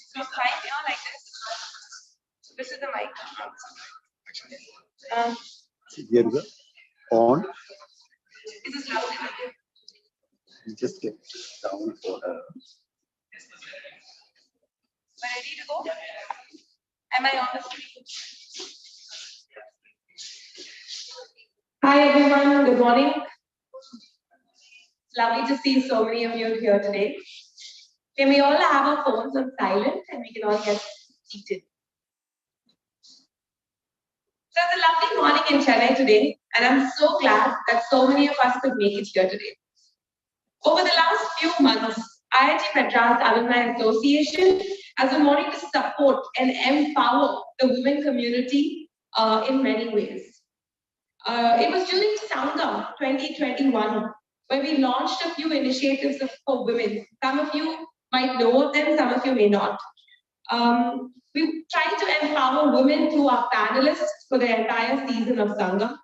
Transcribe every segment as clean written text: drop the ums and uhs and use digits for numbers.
So right here like this. This is the mic. Here is the on. Is this loud enough? Just get down for her. We're ready to go? Am I on the screen? Hi everyone, good morning. It's lovely to see so many of you here today. Can we all have our phones on silent and we can all get seated? So it's a lovely morning in Chennai today, and I'm so glad that so many of us could make it here today. Over the last few months, IIT Madras Alumni Association has been wanting to support and empower the women community in many ways. It was during Sangam 2021 where we launched a few initiatives for women. Some of you might know of them, some of you may not. We tried to empower women through our panelists for the entire season of Sangam.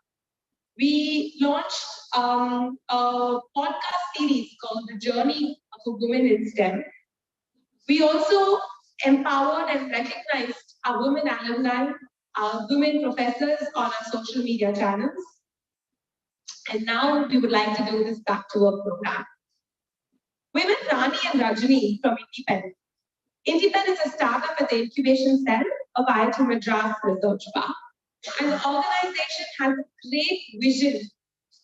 We launched a podcast series called The Journey of a Woman in STEM. We also empowered and recognized our women alumni, our women professors on our social media channels. And now we would like to do this Back2Work program. We met Rani and Rajni from IndiPenn. IndiPenn is a startup at the incubation cell of IIT Madras Research Park. And the organization has a great vision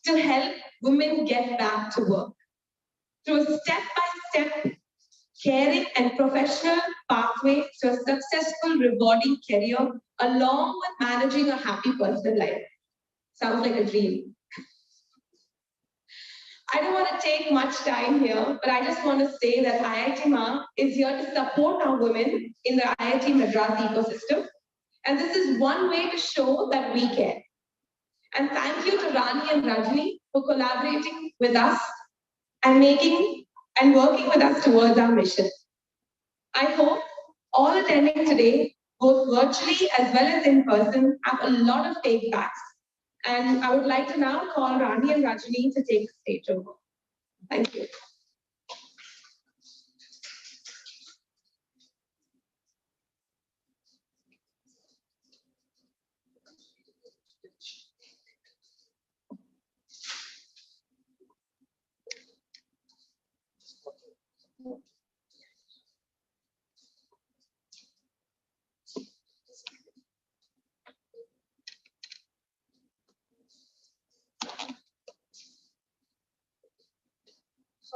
to help women get back to work through a step-by-step, caring and professional pathway to a successful, rewarding career, along with managing a happy personal life. Sounds like a dream. I don't want to take much time here, but I just want to say that IITMAA is here to support our women in the IIT Madras ecosystem. And this is one way to show that we care. And thank you to Rani and Rajni for collaborating with us and working with us towards our mission. I hope all attending today, both virtually as well as in person, have a lot of take backs. And I would like to now call Rani and Rajni to take the stage over. Thank you.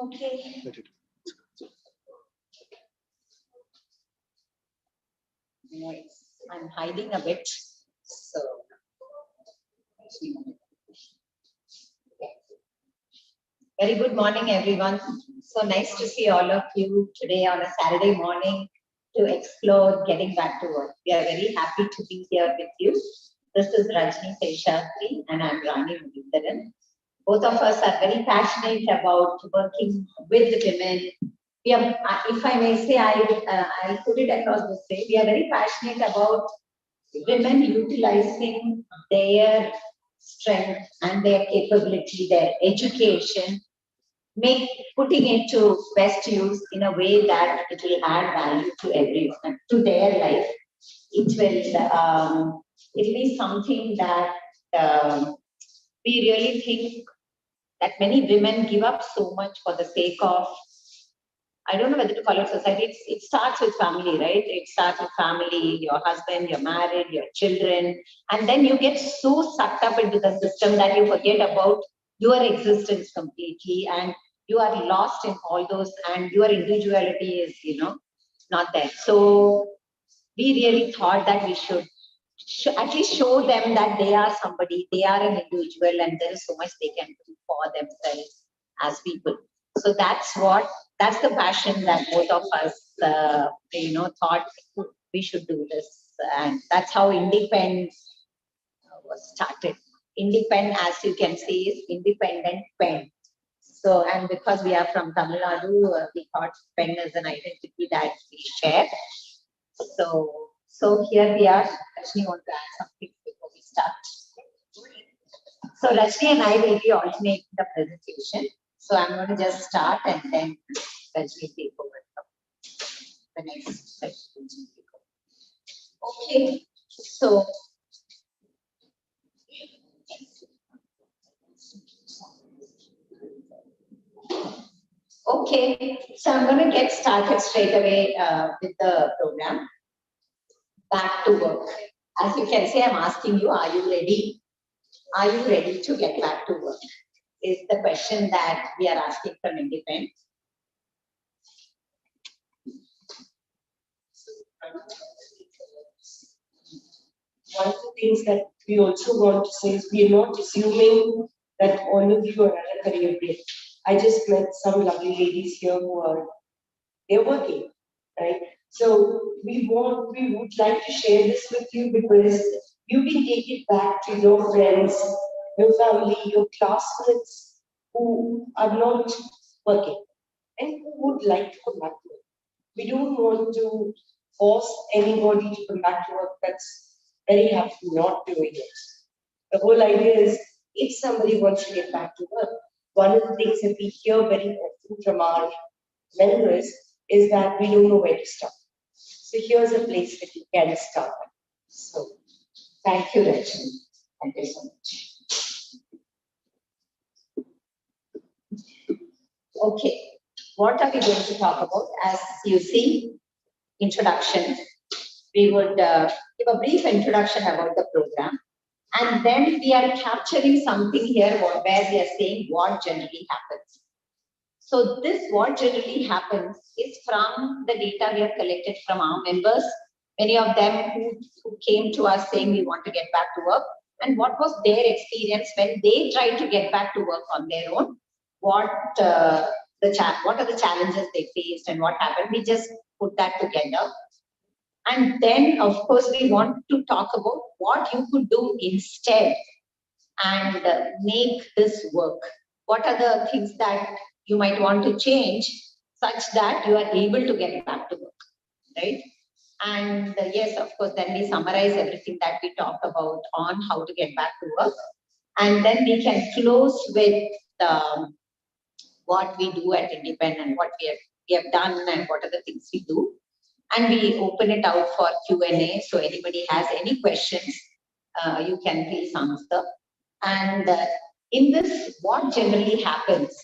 Okay. I'm hiding a bit, so. Very good morning, everyone. So nice to see all of you today on a Saturday morning to explore getting back to work. We are very happy to be here with you. This is Rajni Seshastri and I'm Rani Muditharan. Both of us are very passionate about working with women. We are, if I may say, I'll put it across this way. We are very passionate about women utilizing their strength and their capability, their education, putting it to best use in a way that it will add value to everyone, to their life. It will be something that we really think that many women give up so much for the sake of, I don't know whether to call it society. It starts with family, right? It starts with family, your husband, you're married, your children, and then you get so sucked up into the system that you forget about your existence completely, and you are lost in all those, and your individuality is, not there. So we really thought that we should at least show them that they are somebody, they are an individual, and there is so much they can do for themselves as people. So that's the passion that both of us, thought we should do this. And that's how IndiPenn was started. IndiPenn, as you can see, is independent pen. So, and because we are from Tamil Nadu, we thought pen is an identity that we share. So So here we are. Rajni, want to add something before we start? So Rajni and I will be alternating the presentation. So I'm going to just start and then Rajni take over the next session. Okay. So okay, so I'm going to get started straight away with the program. Back to work. As you can see, I'm asking you, are you ready? Are you ready to get back to work? Is the question that we are asking from IndiPenn. One of the things that we also want to say is we are not assuming that all of you are at a career break. I just met some lovely ladies here who are, they're working, right? So we would like to share this with you because you can take it back to your friends, your family, your classmates who are not working and who would like to come back to work. We don't want to force anybody to come back to work that's very happy not doing it. The whole idea is if somebody wants to get back to work, one of the things that we hear very often from our members is that we don't know where to start. So here's a place that you can start. So thank you, Rajni. Thank you so much. Okay, what are we going to talk about? As you see, introduction. We would give a brief introduction about the program. And then we are capturing something here where we are saying what generally happens. So this what generally happens is from the data we have collected from our members, many of them who came to us saying we want to get back to work, and what was their experience when they tried to get back to work on their own, what are the challenges they faced and what happened. We just put that together. And then, of course, we want to talk about what you could do instead and make this work. What are the things that you might want to change such that you are able to get back to work, right? And yes, of course, then we summarize everything that we talked about on how to get back to work. And then we can close with what we do at IndiPenn and what we have done and what are the things we do. And we open it out for Q&A. So anybody has any questions, you can please answer. And in this, what generally happens,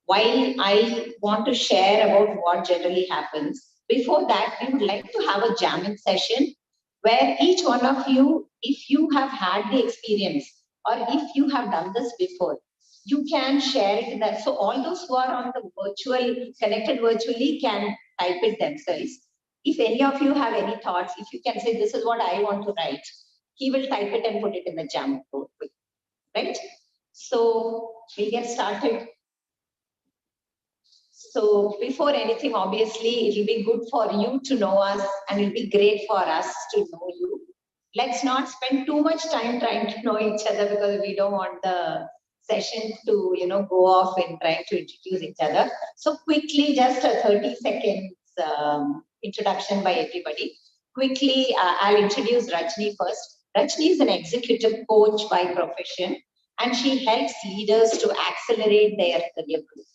while I want to share about what generally happens, before that, we would like to have a jamming session where each one of you, if you have had the experience or if you have done this before, you can share it in that. So all those who are on the virtual, connected virtually can type it themselves. If any of you have any thoughts, if you can say, this is what I want to write, he will type it and put it in the jam board, right? So we'll get started. So before anything, obviously, it will be good for you to know us and it will be great for us to know you. Let's not spend too much time trying to know each other because we don't want the session to, go off in trying to introduce each other. So quickly, just a 30 seconds introduction by everybody. Quickly, I'll introduce Rajni first. Rajni is an executive coach by profession, and she helps leaders to accelerate their career growth.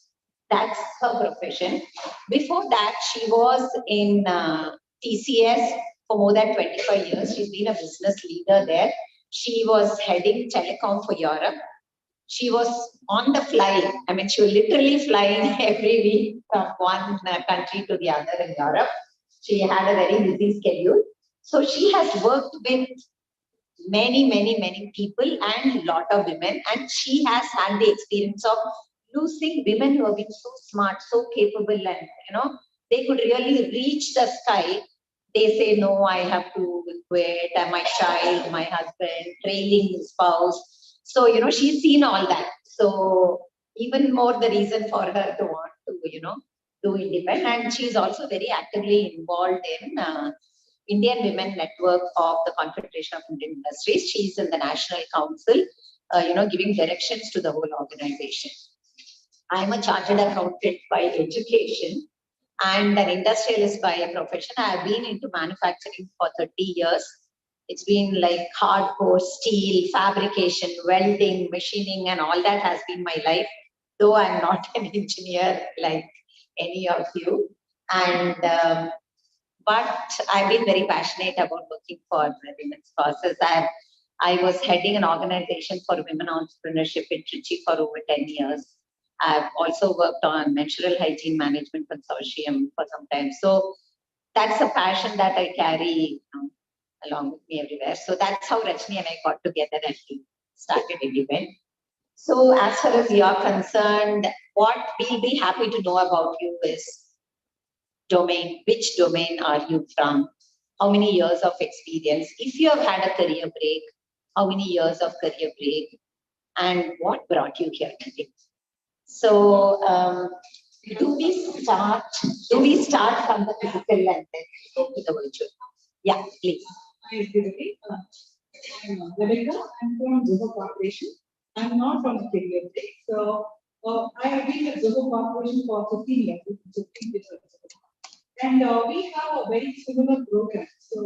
That's her profession. Before that, she was in TCS for more than 25 years. She's been a business leader there. She was heading telecom for Europe. She was on the fly. I mean, she was literally flying every week from one country to the other in Europe. She had a very busy schedule. So she has worked with many people and a lot of women. And she has had the experience of losing women who have been so smart, so capable, and, they could really reach the sky. They say, no, I have to quit, my child, my husband, trailing spouse. So, she's seen all that. So even more the reason for her to want to, do IndiPenn. And she's also very actively involved in Indian Women Network of the Confederation of Indian Industries. She's in the National Council, giving directions to the whole organization. I'm a chartered accountant by education. and an industrialist by profession. I have been into manufacturing for 30 years. It's been like hardcore steel, fabrication, welding, machining, and all that has been my life, though I'm not an engineer like any of you. And but I've been very passionate about working for women's causes. I was heading an organization for women entrepreneurship in Trichy for over 10 years. I've also worked on menstrual hygiene management consortium for some time. So that's a passion that I carry along with me everywhere. So that's how Rajni and I got together and we started IndiPenn. So as far as you're concerned, what we'll be happy to know about you is domain. Which domain are you from? How many years of experience? If you have had a career break, how many years of career break? And what brought you here today? So do we start from the physical and then go to the virtual? Yeah, please. Hi, everybody. I'm Rebecca. I'm from Zoho Corporation. I'm not from the career break. So I have been at Zoho Corporation for 15 years. 15 years. And we have a very similar program. So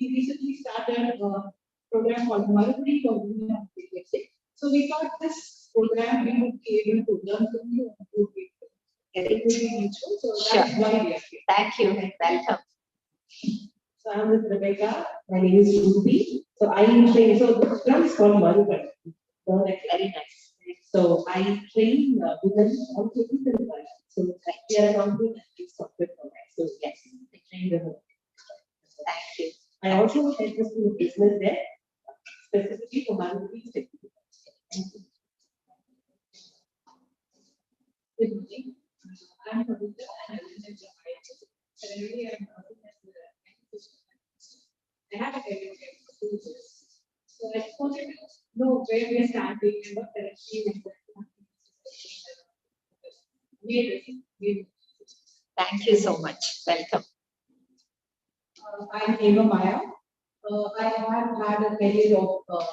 we recently started a program called Multi for Women on Career Break. So we thought this program we would be able to learn from you and would be mutual. So that's why we are here. Thank you. Welcome. So I'm with Rebecca. My name is Ruby. So I train. So the program is called Multi. So that's very nice. So I train women on technical life. So we are a company that gives software for that. So yes, I train them. Thank you. I also help us do business there, specifically for management technical. Thank you. Good morning. I'm Pavitra and I'm in the IIT. Currently, I'm working as the I have a career for 2 years. So I just wanted to know where we are standing and what direction we are. Thank you so much. Welcome. I'm IITMAA. I have had a career of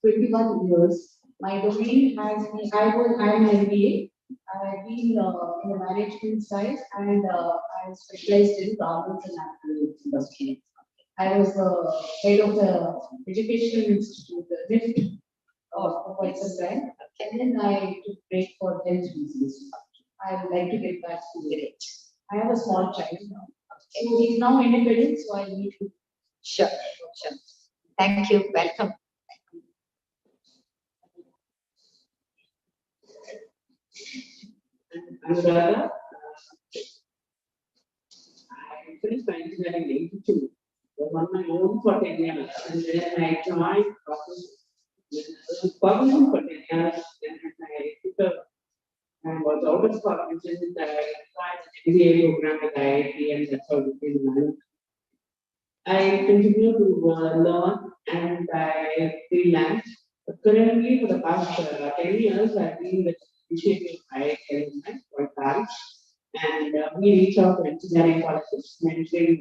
21 years. My domain has been, I'm an MBA. I've been in the management side and I specialized in governance and academic industry. I was the head of the educational institute, the NIFT, for quite some time. And then I took break for health reasons. I would like to get back to it. I have a small child now. So he's now independent, so I need to. Sure. Thank you. Welcome. I'm Radha. I finished my engineering in 82. I was on my own for 10 years. And then I joined corporation for 10 years. Then I took and was out of corporation. I tried the MBA program at IIT and that's how it became management. I continue to learn and I freelance. But currently, for the past 10 years, I've been with initiative IITMAA for PALS. And we reach out to engineering colleges, mentoring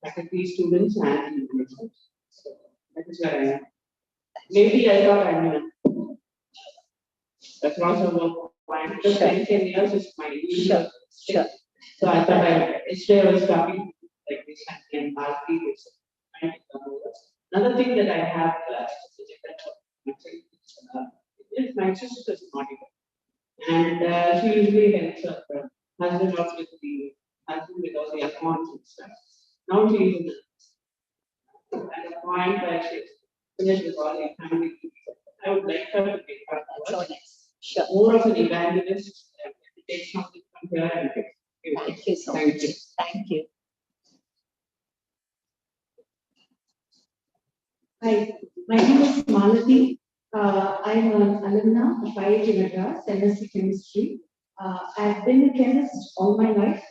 faculty, students, and management. So that is where I am. Maybe I thought I'm across the world. 10 years is my usual. Sure. So I thought yesterday I was talking like this and I'll be this. Another thing that I have is my sister is not even. And she usually helps her husband out with the husband with all the accounts and stuff. Now she is at a point where she's finished with all the family. I would like her to take part of it. Sure. More of an evangelist, take something from here and take. Thank you so much. Thank you. Hi, my name is Malati. I'm an alumna of IIT Madras, MSc Chemistry. I've been a chemist all my life,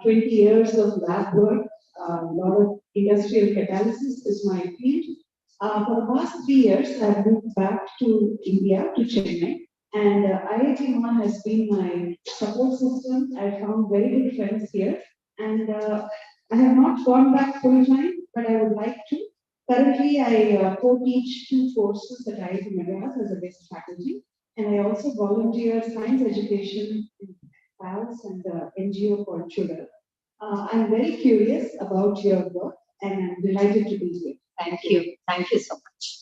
20 years of lab work, a lot of industrial catalysis is my field. For the past 3 years, I've moved back to India, to Chennai, and IITMAA has been my support system. I found very good friends here, and I have not gone back full time, but I would like to. Currently, I co-teach 2 courses at IIT Madras as a guest faculty, and I also volunteer science education in PALS and NGO called Children. I'm very curious about your work and I'm delighted to be here. Thank you. Thank you so much.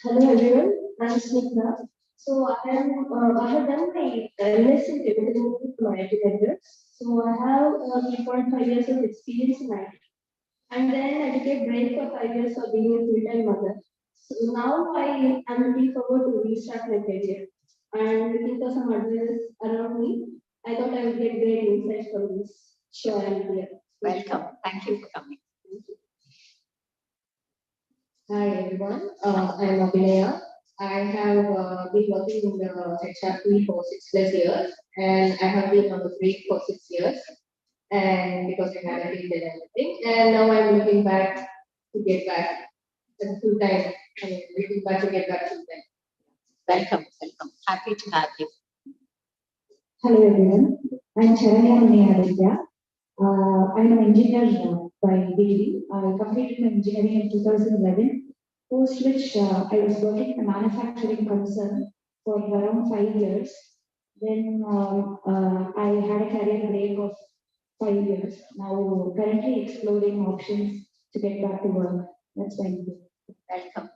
Hello everyone, I'm Snigdha. So I have done my MS in technology from IITMAA. So I have 3.5 years of experience in IT. And then I took a break for 5 years for being a full-time mother. So now I am looking forward to restart my career. And looking for some advice around me. I thought I would get great insights from this. So I am here. Welcome. Thank you for coming. Hi everyone, I'm Abhinaya. I have been working in the HR field for 6+ years, and I have been on the break for 6 years, and because I had a kid and everything, and now I'm looking back to get back full time. I mean, looking back to get back full time. Welcome. Welcome. Happy to have you. Hello everyone, I'm Charanya Aditya. I'm an engineer by degree. I completed my engineering in 2011, post which I was working in a manufacturing concern for around 5 years. Then I had a career break of 5 years. Now currently exploring options to get back to work. That's why I'm here. Welcome.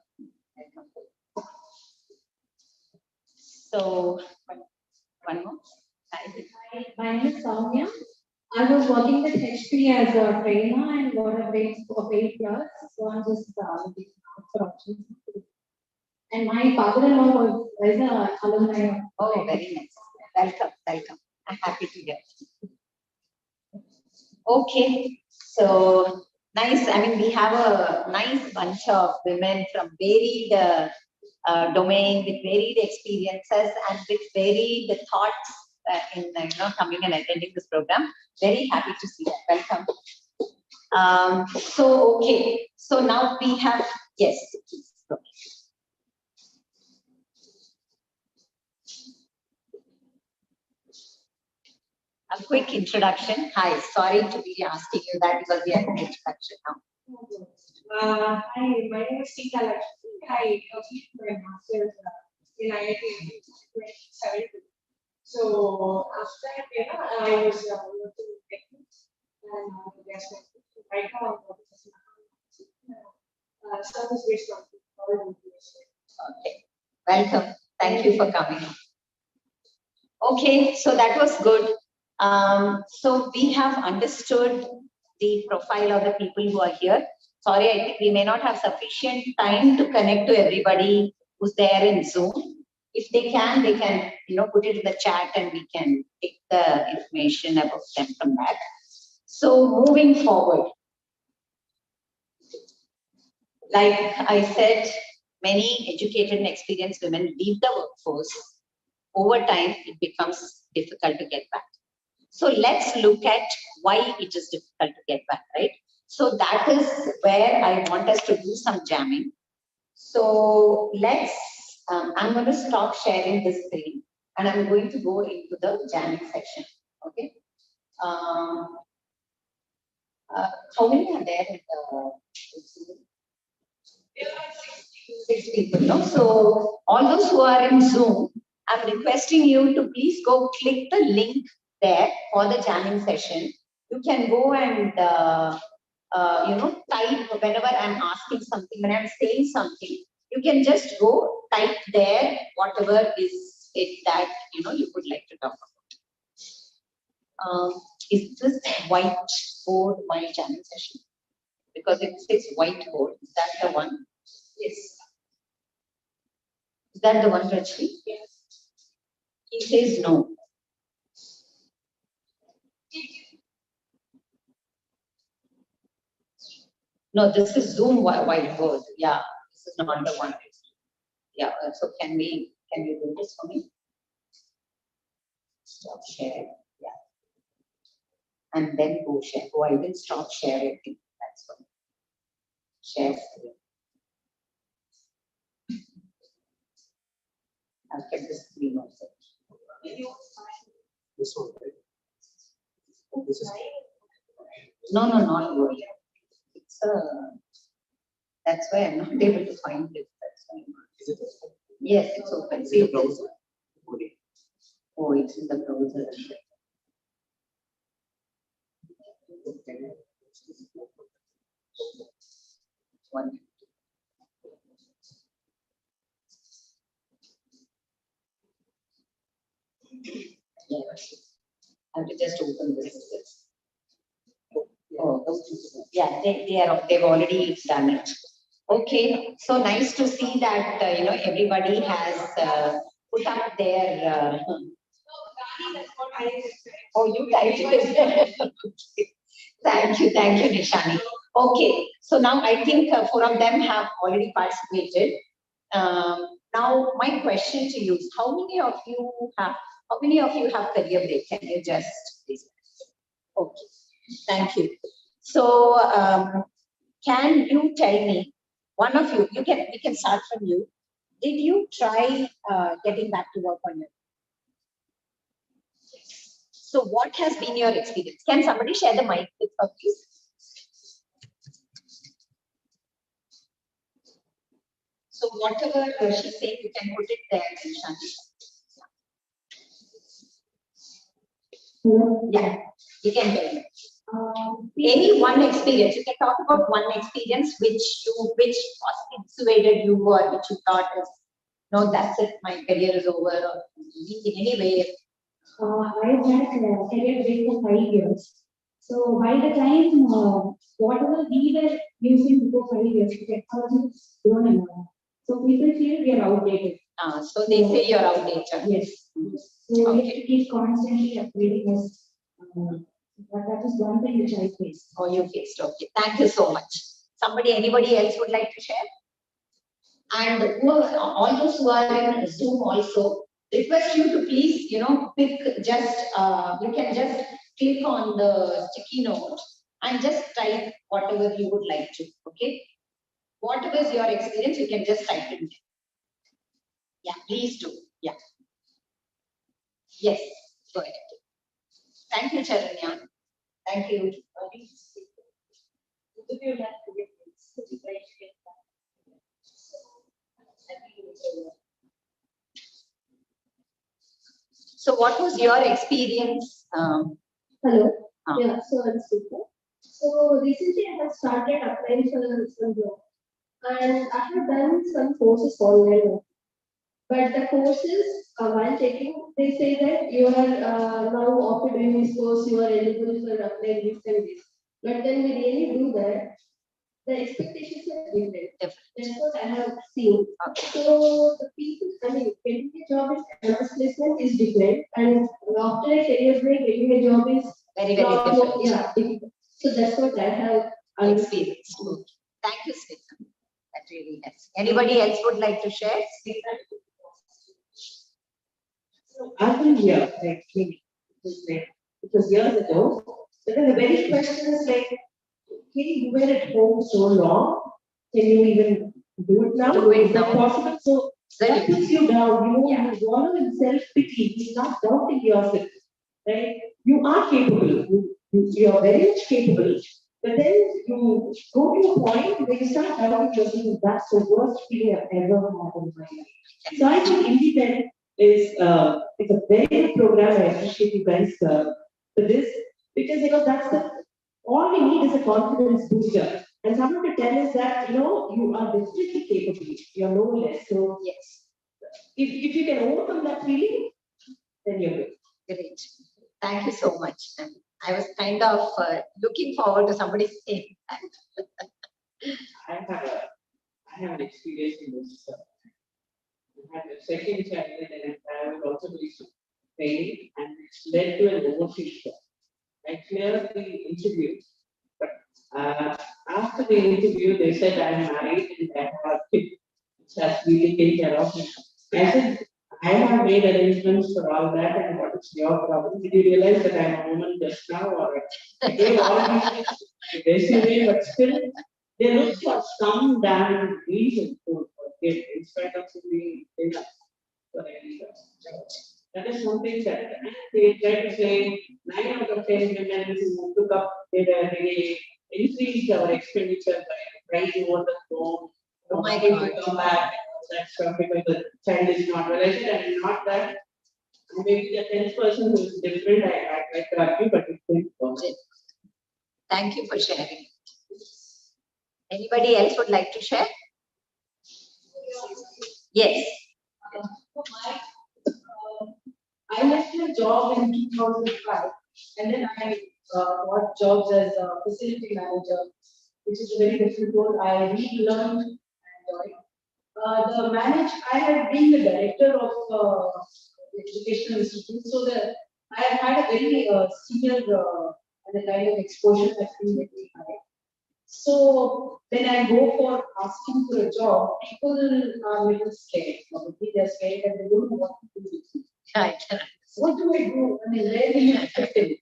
Welcome. So, one more. Hi, my name is Soumya. I was working with HP as a trainer and got a grade of 8+. So I'm just looking for options. And my father-in-law was an alumni. Oh, very nice. Welcome. Welcome. I'm happy to get you. Okay. So, nice. I mean, we have a nice bunch of women from varied domain with varied experiences and with varied thoughts in coming and attending this program. Very happy to see you. Welcome. Okay. So now we have, yes, please. Go. A quick introduction. Hi, sorry to be asking you that because we have an introduction now. Hi, my name is Sita Lakshmi. I completed my master's in IIT in 2017. So after I was working in techniques and right now I'm working as a service-based company. Okay, welcome. Thank you for coming. Okay, so that was good. So we have understood the profile of the people who are here. Sorry, I think we may not have sufficient time to connect to everybody who's there in Zoom. If they can, put it in the chat and we can take the information about them from that. So moving forward, like I said, many educated and experienced women leave the workforce. Over time, it becomes difficult to get back. So let's look at why it is difficult to get back, right? So that is where I want us to do some jamming. So let's, I'm going to stop sharing this screen and I'm going to go into the jamming section, okay? How many are there in the Zoom? 6 people, no? So all those who are in Zoom, I'm requesting you to please go click the link there for the jamming session. You can go and type whenever I'm asking something, when I'm saying something, you can just go type there whatever is it that you would like to talk about. Is this whiteboard my jamming session? Because it says whiteboard. Is that the one? Yes. Is that the one, Rachni? Yes. He says no. No, this is Zoom whiteboard. Yeah, this is not the one. Yeah, so can we do this for me? Stop share. Yeah. And then go share. Oh, I didn't stop sharing. That's one. Share screen. I'll get the screen also. This one, right? This is No, not good. It's that's why I'm not able to find it. That's why. Is it open? Yes, it's open. Is it the browser? Oh, it's in the browser. One. I have to just open this. Oh, yeah, they've already done it. Okay, so nice to see that everybody has put up their. Oh, you typed it. Okay. Thank you, Nishani. Okay, so now I think 4 of them have already participated. Now my question to you is, how many of you have career break? Can you just please? Okay, thank you. So can you tell me, one of you, we can start from you. Did you try getting back to work on your? So what has been your experience? Can somebody share the mic with her, please? So whatever she's saying, you can put it there, Shanti. Yeah, you can tell me. Any one experience, you can talk about one experience which possibly dissuaded you, or which you thought is, no, that's it, my career is over, or in any way. I've had a career break for 5 years. So by the time whatever we were using before 5 years, the technology is grown a lot. So people feel we are outdated. So they say you're outdated. Yes. So we have to keep constantly upgrading us. But that is one thing which I faced. Oh, you faced. Okay. Thank you so much. Anybody else would like to share? And all those who are in Zoom also, request you to please, pick just, you can just click on the sticky note and just type whatever you would like to. Okay. Whatever is your experience, you can just type it. Yeah, please do. Yeah. Yes, go ahead. Thank you, Charanya. Thank you. So what was your experience? Hello. Yeah, so I'm Super. So recently I have started applying for some job. And I have done some courses online. But the courses, while taking, they say that you are now after doing this course, you are eligible for applying this and this. But then we really do that. The expectations are different. That's what I have seen. So the people, getting a job is campus placement is different, and after a career break, getting a job is very different. Yeah, difficult. So that's what I have experienced. Thank you, Smita. That really helps. Anybody else would like to share? So I've been here like maybe it was years ago. So then the very question is like, okay, you were at home so long. Can you even do it now? Is that possible? So that puts you down. You wallow in self-pity. You're not doubting yourself. Right? You are capable. You are very much capable. But then you go to a point where you start doubting yourself. That's the worst feeling I've ever had in my life. So I think IndiPenn is it's a very good program. I appreciate you guys for this, because that's the all we need is a confidence booster, and someone to tell us that you are definitely capable. You're no less. So yes, if you can overcome that feeling, then you're good. Great. Thank you so much. I was kind of looking forward to somebody saying that. I have an experience in this. I had a second child, and I was also doing some training, and it's led to an overseas job. I cleared the interview, but after the interview, they said I'm married and I have a kid which has to be taken care of. I said, I have made arrangements for all that, and what is your problem? Did you realize that I'm a woman just now? Or I gave all these resume, but still they look for some damn reason to forgive in spite of being enough for any job. That is something that they try to say 9 out of 10 women who took up they increased our expenditure by trying over the phone. Oh my God. Come back. That's because the child is not well. I said, I'm not that. Maybe the 10th person who is different, I'd like to argue, but it's different. Thank you for sharing. Anybody else would like to share? Yes. I left my job in 2005 and then I got jobs as a facility manager, which is a very different role. I relearned and enjoyed. I had been the director of the educational institute, so that I have had a very senior and the kind of exposure that's been very high. So when I go for asking for a job, people are a little scared. Probably they're scared and they don't know what to do with it. What do I do? I mean, where will you fit in?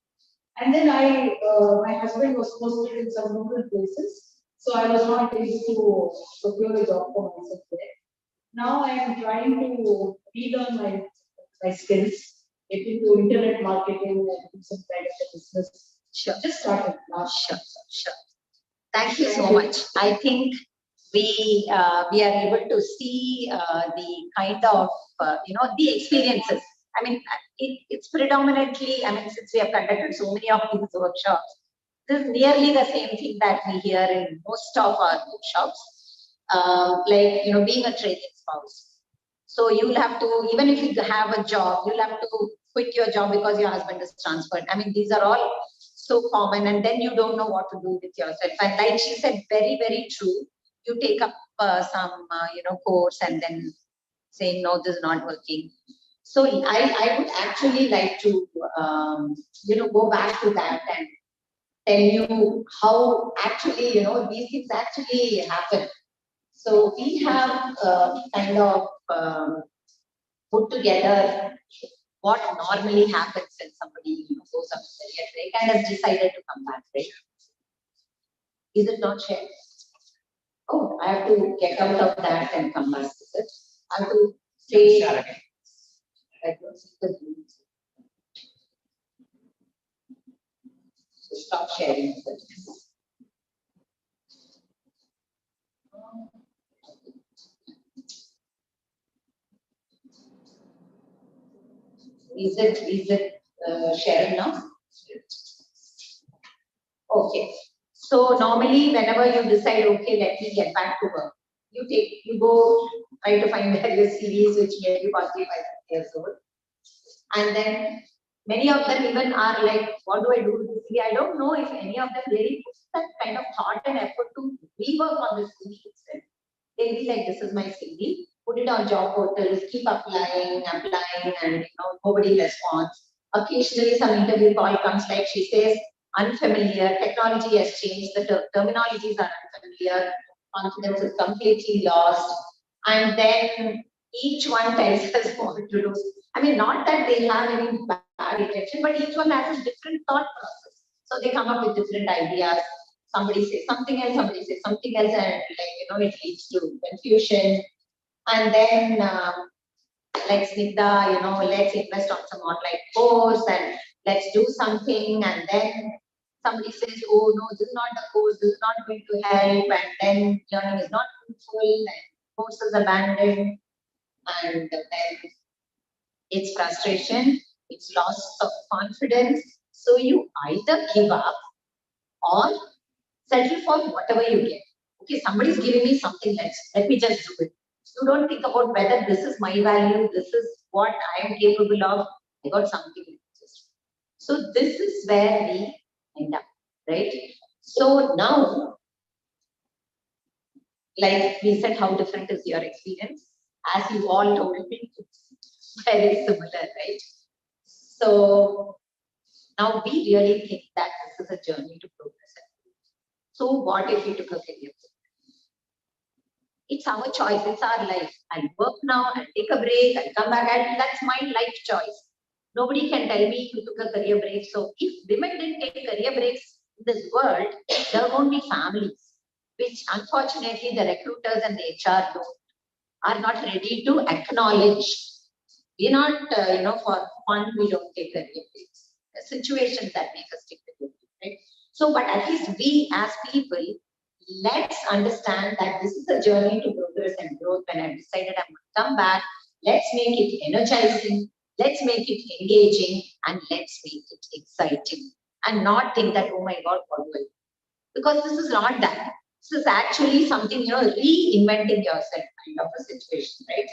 And then my husband was posted in some rural places, so I was not able to procure a job for myself there. Now I am trying to relearn my skills, get into internet marketing and do some kind of a business. Sure. Just started last. Sure. Thank you so much. I think we are able to see the kind of the experiences. I mean, it's predominantly. I mean, since we have conducted so many of these workshops, this is nearly the same thing that we hear in most of our workshops. Like being a training spouse. So you'll have to, even if you have a job, you'll have to quit your job because your husband is transferred. I mean, these are all so common, and then you don't know what to do with yourself. And like she said, very, very true. You take up some, course and then saying, no, this is not working. So I would actually like to, go back to that and tell you how actually, these things actually happen. So we have kind of put together what normally happens when somebody goes on a career break and has decided to come back, right? Is it not shared? Oh, I have to get out of that and come back to it. I have to say. I don't see the rules. So stop sharing it. Is it sharing now? Okay. So normally, whenever you decide, okay, let me get back to work, you go try to find various CVs which may be 45 years old, and then many of them even are like, what do I do with this CV? I don't know if any of them really puts that kind of thought and effort to rework on the CV itself. They'll be like, this is my CV. Put it on job portals, keep applying, and nobody responds. Occasionally, some interview call comes, like she says, unfamiliar. Technology has changed. The terminologies are unfamiliar. Confidence is completely lost. And then each one tells us what to do. I mean, not that they have any bad intention, but each one has a different thought process. So they come up with different ideas. Somebody says something else, somebody says something else, and it leads to confusion. And then, like Snigdha, let's invest on some online course and let's do something. And then somebody says, oh no, this is not the course, this is not going to help. And then learning is not fruitful and course is abandoned. And then it's frustration, it's loss of confidence. So you either give up or settle for whatever you get. Okay, somebody's giving me something less. Let me just do it. You don't think about whether this is my value, this is what I am capable of. I got something. So this is where we end up, right? So now, like we said, how different is your experience? As you all told me, it's very similar, right? So now we really think that this is a journey to progress. So what if we took a career break? It's our choice, it's our life. I'll work now, I'll take a break, I'll come back, and that's my life choice. Nobody can tell me you took a career break. So if women didn't take career breaks in this world, there won't be families, which unfortunately the recruiters and the HR are not ready to acknowledge. We're not, for fun, we don't take career breaks. The situations that make us take career breaks, right? So, but at least we as people, let's understand that this is a journey to progress and growth. When I've decided I'm going to come back, let's make it energizing, let's make it engaging, and let's make it exciting. And not think that, oh my God, what do I do? because this is not that. This is actually something, reinventing yourself kind of a situation, right?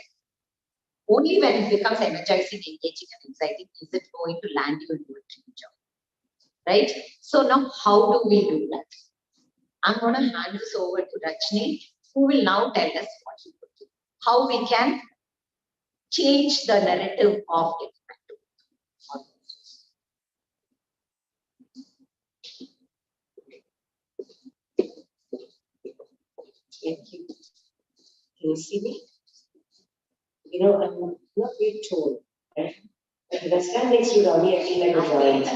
Only when it becomes energizing, engaging, and exciting is it going to land you into a dream job, right? So now, how do we do that? I'm going to hand this over to Rajni, who will now tell us what he would do, how we can change the narrative of it. Thank you. Can you see me? I'm not very tall, right? But if I stand next to Ronnie, I feel like a giant.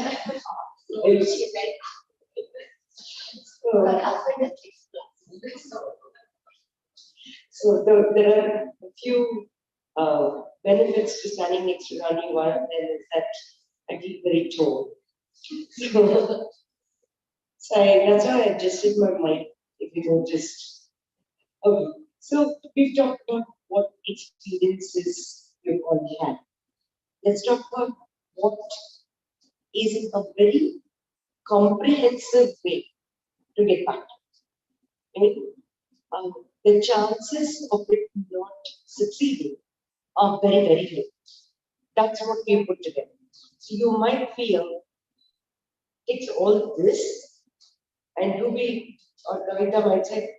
So there are a few benefits to standing next to Ronnie. One of them is that I feel very tall. That's why I adjusted my mic, if you noticed. Okay, so we've talked about what experiences you've already had. Let's talk about what is a very comprehensive way to get back. The chances of it not succeeding are very, very low. That's what we put together. So you might feel it's all this, and Ruby or Kavita might say,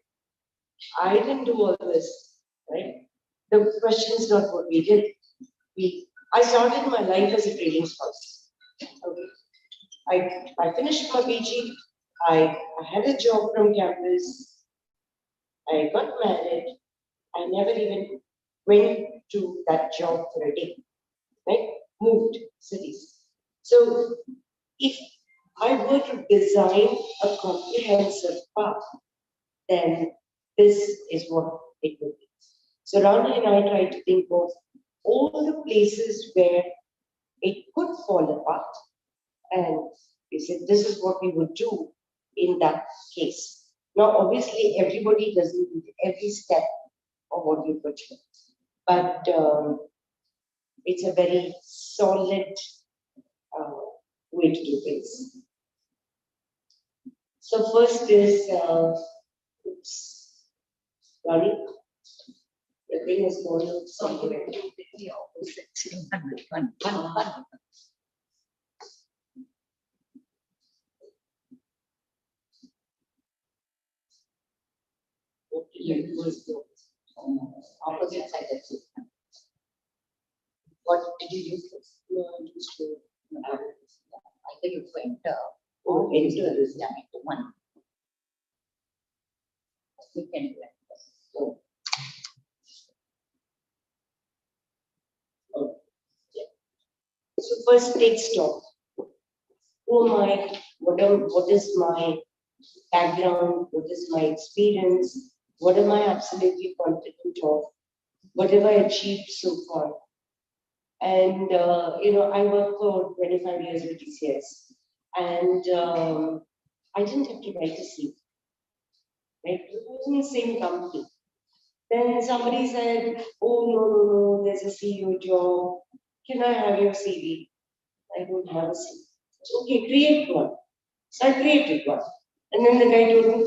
I didn't do all this, right? The question is not what we did. I started my life as a trading spouse. Okay. I finished my PG. I had a job from campus. I got married. I never even went to that job for a day. Right? Moved cities. So if I were to design a comprehensive path, then this is what it would be. So Rani and I tried to think of all the places where it could fall apart, and we said this is what we would do in that case. Now, obviously, everybody doesn't do every step of what we put here, but it's a very solid way to do things. So first is, Rani, the thing is going somewhere. The opposite. What did you do? Opposite side of it. What did you use this? No, I used to. I think you went Into this. into one. You can do it. So first take stock. Who am I? What is my background? What is my experience? What am I absolutely confident of? What have I achieved so far? And I worked for 25 years with TCS, and I didn't have to write a CV. Right? It was in the same company. Then somebody said, "Oh no, there's a CEO job. Can I have your CV?" I don't have a CV. Okay, create one. So I created one. And then the guy told me,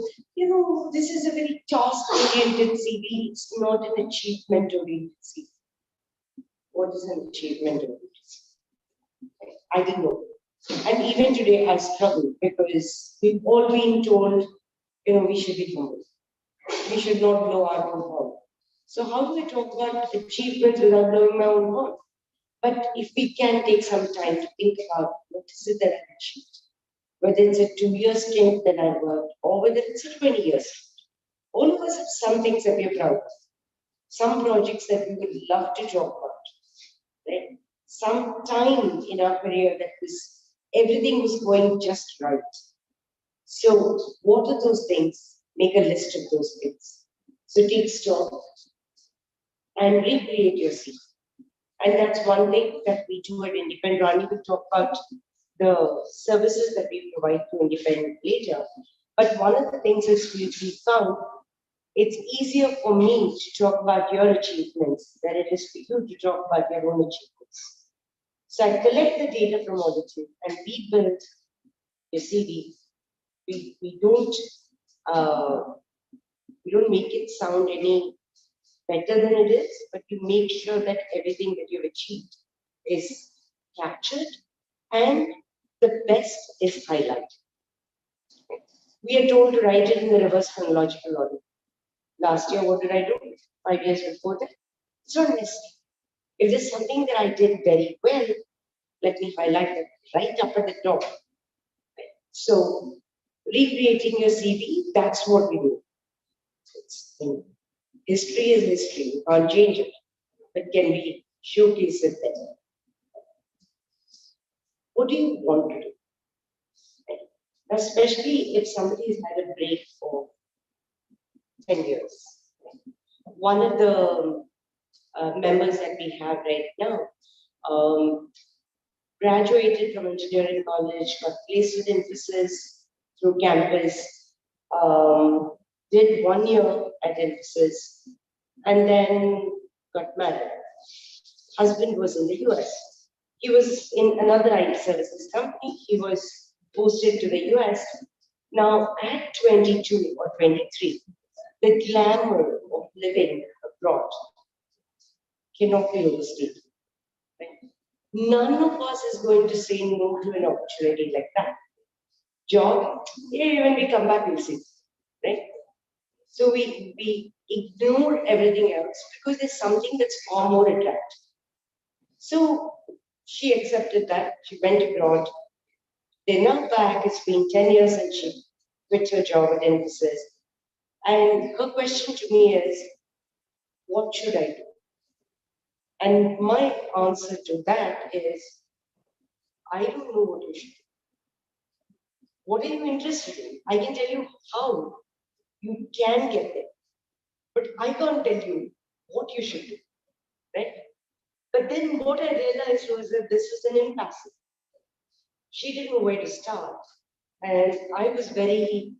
this is a very task-oriented CV. It's not an achievement-oriented CV. What is an achievement-oriented CV? I didn't know. And even today, I struggle because we've all been told, we should be humble. We should not blow our own horn. So how do we talk about achievements without blowing my own horn? But if we can take some time to think about what is it that I've achieved, whether it's a 2-year stint that I worked or whether it's a 20-year stint, all of us have some things that we're proud of, some projects that we would love to talk about, right? Some time in our career that everything was going just right. So what are those things? Make a list of those things. So take stock and recreate your CV. And that's one thing that we do at IndiPenn. Rani will talk about the services that we provide to IndiPenn later. But one of the things is we found it's easier for me to talk about your achievements than it is for you to talk about your own achievements. So I collect the data from all of you and we build your CV. We don't You don't make it sound any better than it is, but you make sure that everything that you've achieved is captured and the best is highlighted. We are told to write it in the reverse chronological order. Last year, what did I do? 5 years before that? It's not necessary. If there's something that I did very well, let me highlight it right up at the top. So, recreating your CV, that's what we do. History is history, you can't change it, but can we showcase it better? What do you want to do? Especially if somebody has had a break for 10 years. One of the members that we have right now graduated from engineering college, got placed with emphasis through campus, did 1 year at emphasis, and then got married. Husband was in the US. He was in another IT services company. He was posted to the US. Now, at 22 or 23, the glamour of living abroad cannot be overstated. Right? None of us is going to say no to an opportunity like that. Job, yeah, when we come back, we'll see. Right? So we ignore everything else because there's something that's far more attractive. So she accepted that. She went abroad. They're now back. It's been 10 years since she quit her job at Infosys. And her question to me is, what should I do? And my answer to that is, I don't know what you should do. What are you interested in? I can tell you how you can get there. But I can't tell you what you should do. Right? But then what I realized was that this was an impasse. She didn't know where to start. And I was very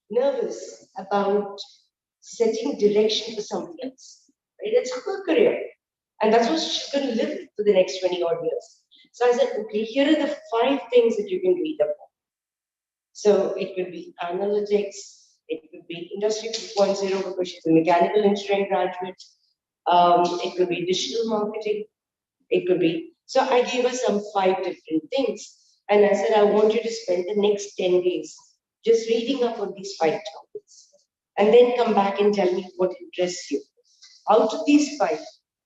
nervous about setting direction for something else. Right? It's her career. And that's what she's going to live for the next 20 odd years. So I said, okay, here are the 5 things that you can read about. So it could be analytics, it could be industry 2.0 because she's a mechanical engineering graduate. It could be digital marketing. It could be. So I gave her some 5 different things. And I said, I want you to spend the next 10 days just reading up on these 5 topics. And then come back and tell me what interests you. Out of these 5,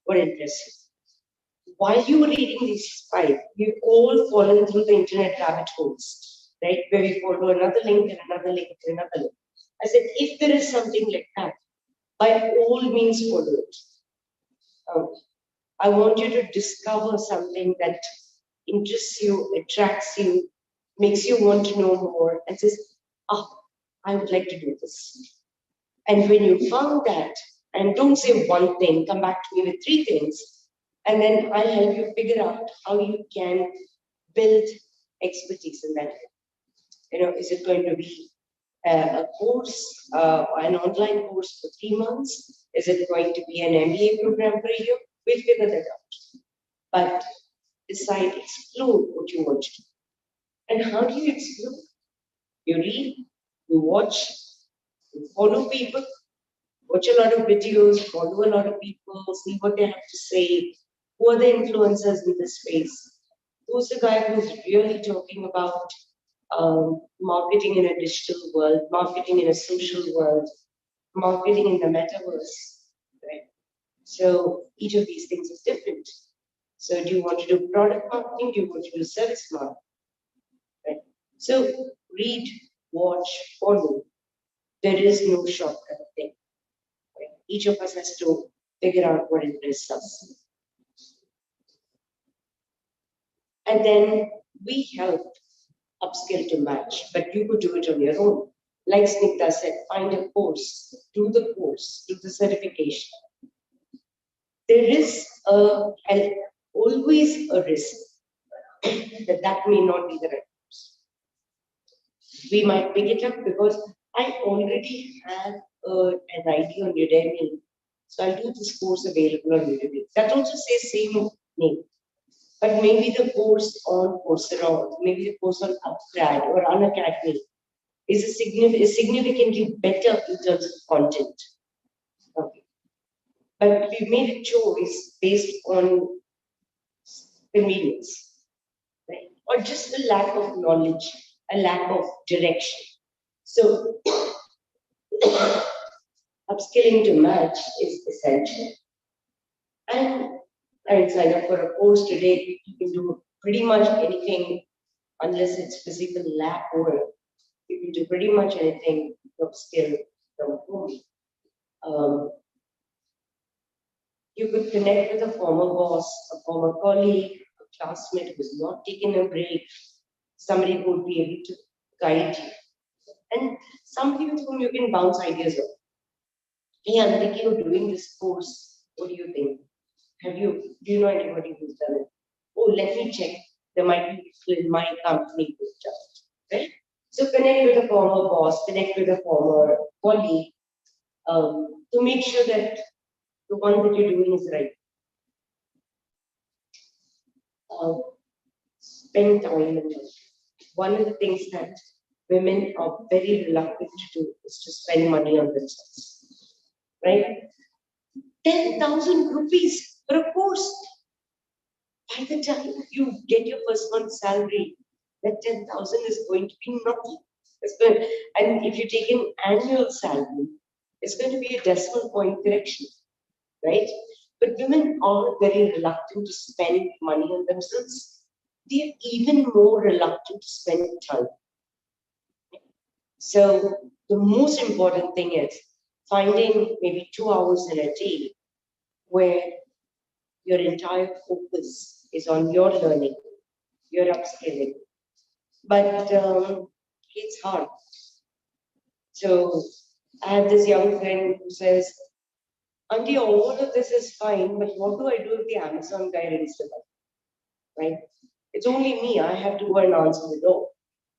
what interests you? While you were reading these 5, we've all fallen through the internet rabbit holes, right? Where we follow another link and another link and another link. I said, if there is something like that, by all means follow it. I want you to discover something that interests you, attracts you, makes you want to know more, and says, oh, I would like to do this. And when you found that, and don't say one thing, come back to me with 3 things, and then I'll help you figure out how you can build expertise in that. Is it going to be a course, an online course for 3 months? Is it going to be an MBA program for a year? We'll figure that out. But decide, explore what you want to do. And how do you explore? You read, you watch, you follow people, watch a lot of videos, follow a lot of people, see what they have to say, who are the influencers in this space, who's the guy who's really talking about marketing in a digital world, marketing in a social world, marketing in the metaverse, right? So each of these things is different. So do you want to do product marketing? Do you want to do service marketing? Right? So read, watch, follow. There is no shortcut thing. Right? Each of us has to figure out what interests us. And then we help upskill to match, but you could do it on your own. Like Snigdha said, find a course, do the certification. There is always a risk that may not be the right course. We might pick it up because I already have an ID on Udemy, so I'll do this course available on Udemy. That also says same name. But maybe the course on Coursera, maybe the course on Upgrad or Unacademy is significantly better in terms of content. Okay. But we made a choice based on convenience, right? Or just a lack of knowledge, a lack of direction. So upskilling to match is essential. And I sign up for a course today. You can do pretty much anything unless it's physical lab work. You can do pretty much anything to upskill from home. You could connect with a former boss, a former colleague, a classmate who's not taking a break, somebody who would be able to guide you. And somebody with whom you can bounce ideas off. Hey, I'm thinking of doing this course. What do you think? Do you know anybody who's done it? Oh, let me check. There might be people in my company who've done it. Right? So connect with a former boss, connect with a former colleague to make sure that the one that you're doing is right. Spend time in it. One of the things that women are very reluctant to do is to spend money on themselves. Right? 10,000 rupees for a course. By the time you get your first month's salary, that 10,000 is going to be nothing. And if you take an annual salary, it's going to be a decimal point correction, right? But women are very reluctant to spend money on themselves. They're even more reluctant to spend time. So the most important thing is finding maybe 2 hours in a day where your entire focus is on your learning, your upskilling. But it's hard. So I have this young friend who says, Auntie, all of this is fine, but what do I do if the Amazon guy rings the bell? Right? It's only me. I have to go and answer the door.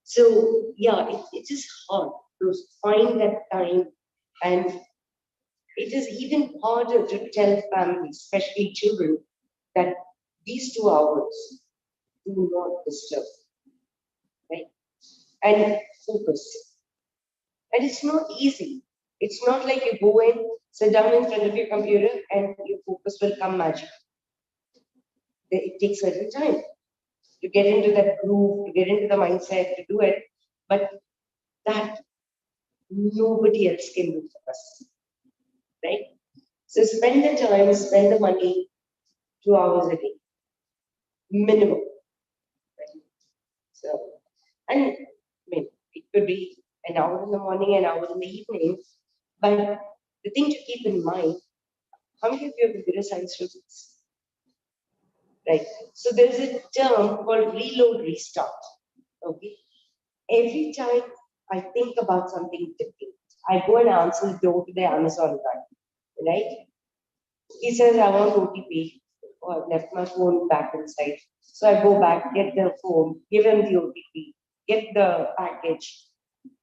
So yeah, it is hard to find that time, and it is even harder to tell families, especially children, that these 2 hours do not disturb, right? And focus. And it's not easy. It's not like you go in, sit down in front of your computer, and your focus will come magic. It takes a little time to get into that groove, to get into the mindset, to do it. But that nobody else can do for us, right? So spend the time, spend the money, 2 hours a day, minimum. Right? So, and I mean, it could be an hour in the morning, an hour in the evening. But the thing to keep in mind, how many of you are computer science students? Right. So there's a term called reload restart. Okay. Every time I think about something different, I go and answer the door to the Amazon guy. Right? He says, I want OTP. Oh, I've left my phone back inside. So I go back, get the phone, give him the OTP, get the package.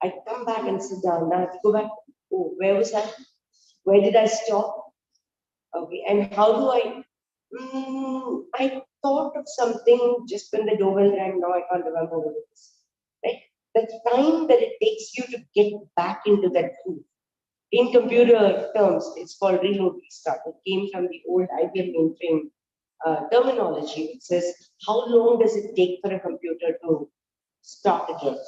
I come back and sit down. Now I have to go back. Oh, where was I? Where did I stop? Okay, and how do I thought of something just when the doorbell rang. Now I can't remember what it is. Right? The time that it takes you to get back into that groove. In computer terms, it's called reload restart. It came from the old IBM mainframe terminology. It says, how long does it take for a computer to start again?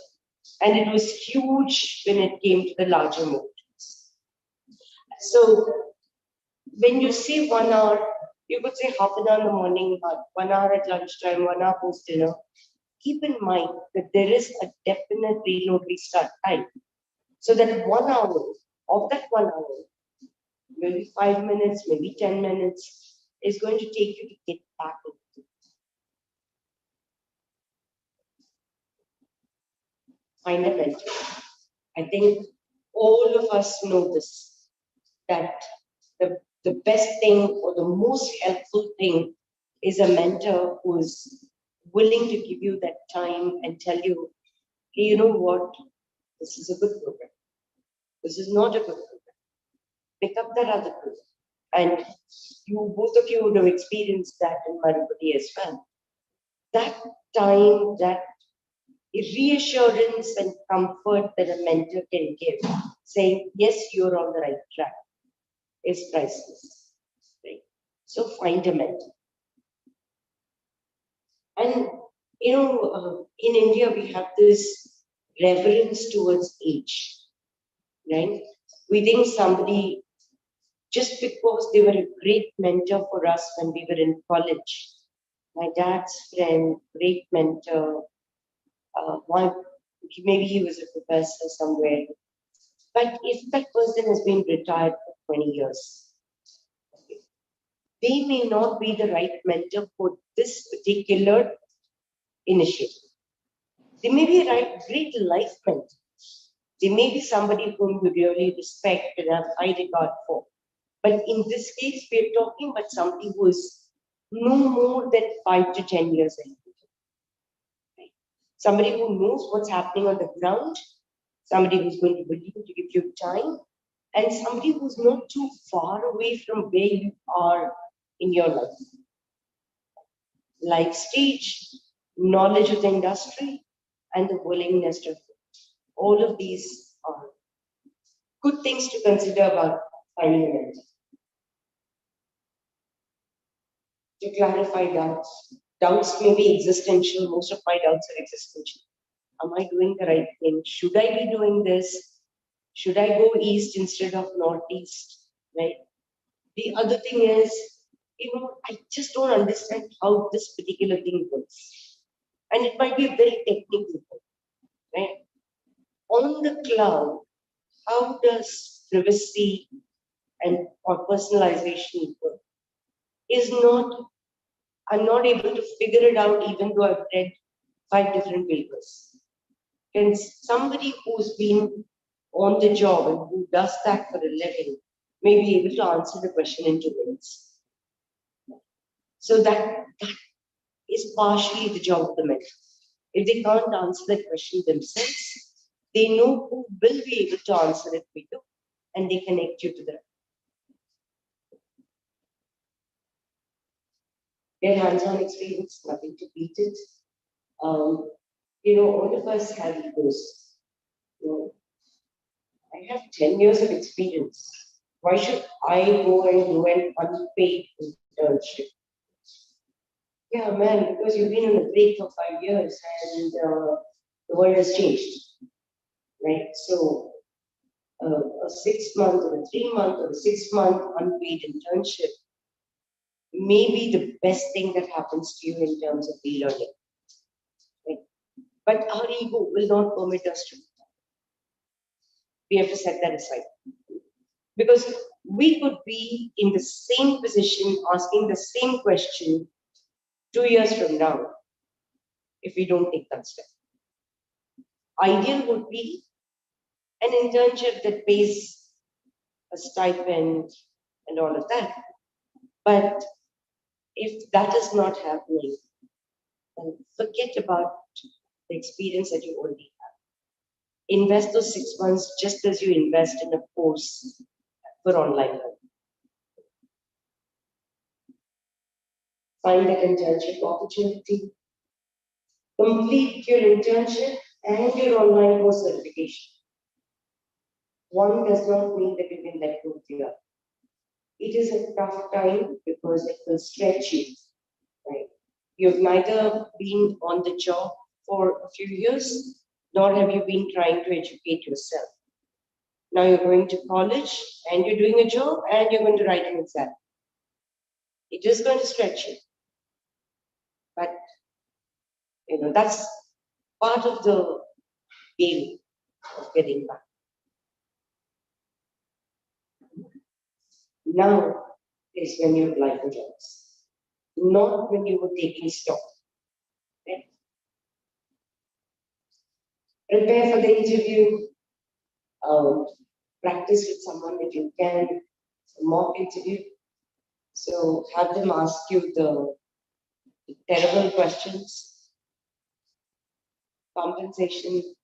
And it was huge when it came to the larger modes. So when you say 1 hour, you could say half an hour in the morning, 1 hour at lunchtime, 1 hour post dinner. Keep in mind that there is a definite reload restart time. So that 1 hour, of that 1 hour, maybe 5 minutes, maybe 10 minutes, is going to take you to get back into it. Find a mentor. I think all of us know this, that the best thing or the most helpful thing is a mentor who is willing to give you that time and tell you, hey, you know what, this is a good program. This is not a good program. Pick up that other program. And both of you would have experienced that in Madhupati as well. That time, that reassurance and comfort that a mentor can give, saying, yes, you're on the right track, is priceless. Right? So find a mentor. And in India, we have this reverence towards age, right? We think somebody, just because they were a great mentor for us when we were in college, my dad's friend, great mentor, maybe he was a professor somewhere, but if that person has been retired for 20 years, they may not be the right mentor for this particular initiative. They may be a great life mentor. They may be somebody whom you really respect and have high regard for. But in this case, we're talking about somebody who is no more than 5 to 10 years ahead. Right? Somebody who knows what's happening on the ground, somebody who's going to believe to give you time, and somebody who's not too far away from where you are in your life stage, knowledge of the industry, and the willingness to all of these are good things to consider about finding a mentor. To clarify doubts. Doubts may be existential. Most of my doubts are existential. Am I doing the right thing? Should I be doing this? Should I go east instead of northeast? Right? The other thing is, I just don't understand how this particular thing works. And it might be a very technical thing, right? On the cloud, how does privacy or personalization work? I'm not able to figure it out even though I've read 5 different papers. Can somebody who's been on the job and who does that for a living may be able to answer the question in 2 minutes? So that is partially the job of the mentor. If they can't answer that question themselves, they know who will be able to answer it for you, and they connect you to them. Their hands-on experience, nothing to beat it. All of us have egos. I have 10 years of experience. Why should I go and do an unpaid internship? Yeah, man, because you've been on a break for 5 years and the world has changed, right? So a 6-month or a 3-month or a 6-month unpaid internship may be the best thing that happens to you in terms of e-learning. Right? But our ego will not permit us to do that. We have to set that aside. Because we could be in the same position asking the same question 2 years from now if we don't take that step. Ideal would be an internship that pays a stipend and all of that. But if that is not happening, then forget about the experience that you already have. Invest those 6 months just as you invest in a course for online learning. Find that internship opportunity. Complete your internship and your online course certification. One does not mean that you can let go of the other. It is a tough time because it will stretch you. Right? You've neither been on the job for a few years, nor have you been trying to educate yourself. Now you're going to college and you're doing a job and you're going to write an exam. It is going to stretch you. But that's part of the game of getting back. Now is when you apply for jobs, not when you were taking stock. Right? Prepare for the interview. Practice with someone that you can, a mock interview. So have them ask you the terrible questions. Compensation,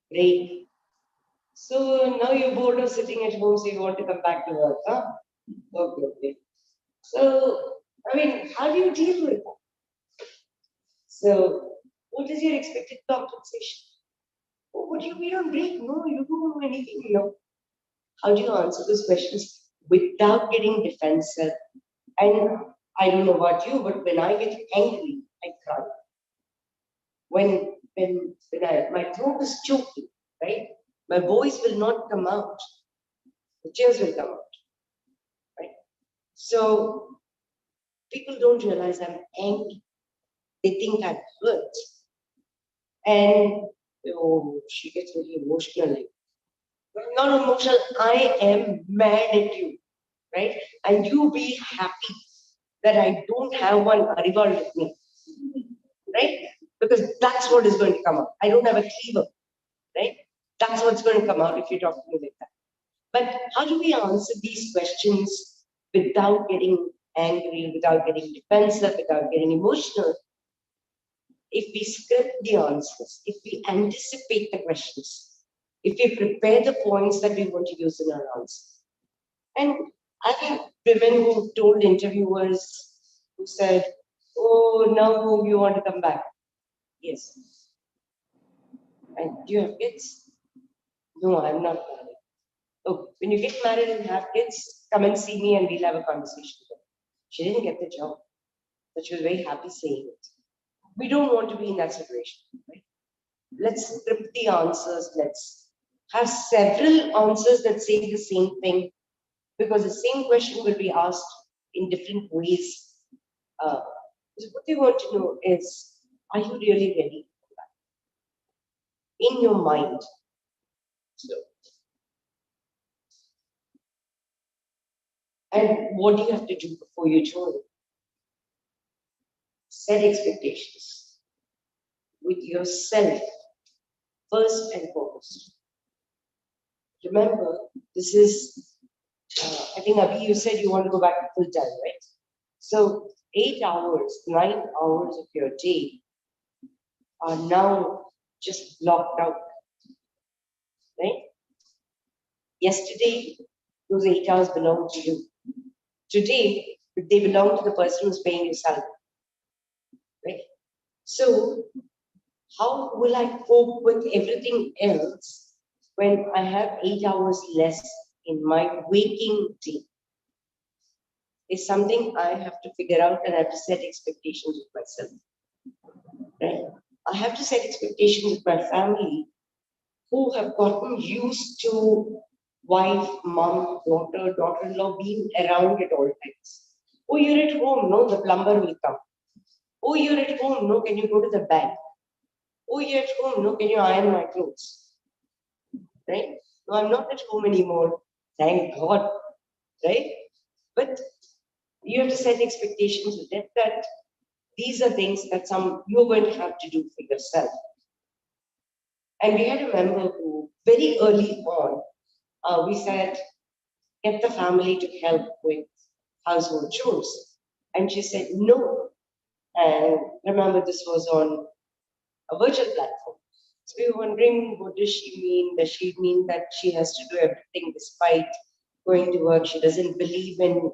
break. So now you're bored of sitting at home, so you want to come back to work, huh? Okay. So, how do you deal with that? So, What is your expected compensation? Oh, what do you mean on break? No, you don't know anything. No. How do you answer those questions without getting defensive? And I don't know about you, but when I get angry, I cry. When my throat is choking, right? My voice will not come out. The tears will come out, right? So people don't realize I'm angry. They think I'm hurt. And oh, she gets very emotional. I'm not emotional, I am mad at you, right? And you be happy that I don't have one Arival with me, right? Because that's what is going to come out. I don't have a cleaver, right? That's what's going to come out if you talk to me like that. But how do we answer these questions without getting angry, without getting defensive, without getting emotional? If we script the answers, if we anticipate the questions, if we prepare the points that we want to use in our answer. And I've had women who told interviewers, who said, oh, now you want to come back. Yes. And do you have kids? No, I'm not married. Oh, when you get married and have kids, come and see me and we'll have a conversation. She didn't get the job, but she was very happy saying it. We don't want to be in that situation, right? Let's script the answers. Let's have several answers that say the same thing, because the same question will be asked in different ways. So what they want to know is, are you really ready for that? In your mind. So, and what do you have to do before you join? Set expectations with yourself first and foremost. Remember, this is, I think Abhi, you said you want to go back to full time, right? So 8 hours, 9 hours of your day are now just blocked out, right? Yesterday, those 8 hours belonged to you. Today, they belong to the person who's paying you salary, right? So how will I cope with everything else when I have 8 hours less in my waking day? Is something I have to figure out, and I have to set expectations with myself. Right? I have to set expectations with my family who have gotten used to wife, mom, daughter, daughter-in-law being around at all times. Oh, you're at home, no, the plumber will come. Oh, you're at home, no, can you go to the bank? Oh, you're at home, no, can you iron my clothes? Right? No, I'm not at home anymore. Thank God. Right? But you have to set expectations with it that these are things that you're going to have to do for yourself. And we had a member who, very early on, we said, get the family to help with household chores. And she said, no. And remember, this was on a virtual platform. So we were wondering, what does she mean? Does she mean that she has to do everything despite going to work? She doesn't believe in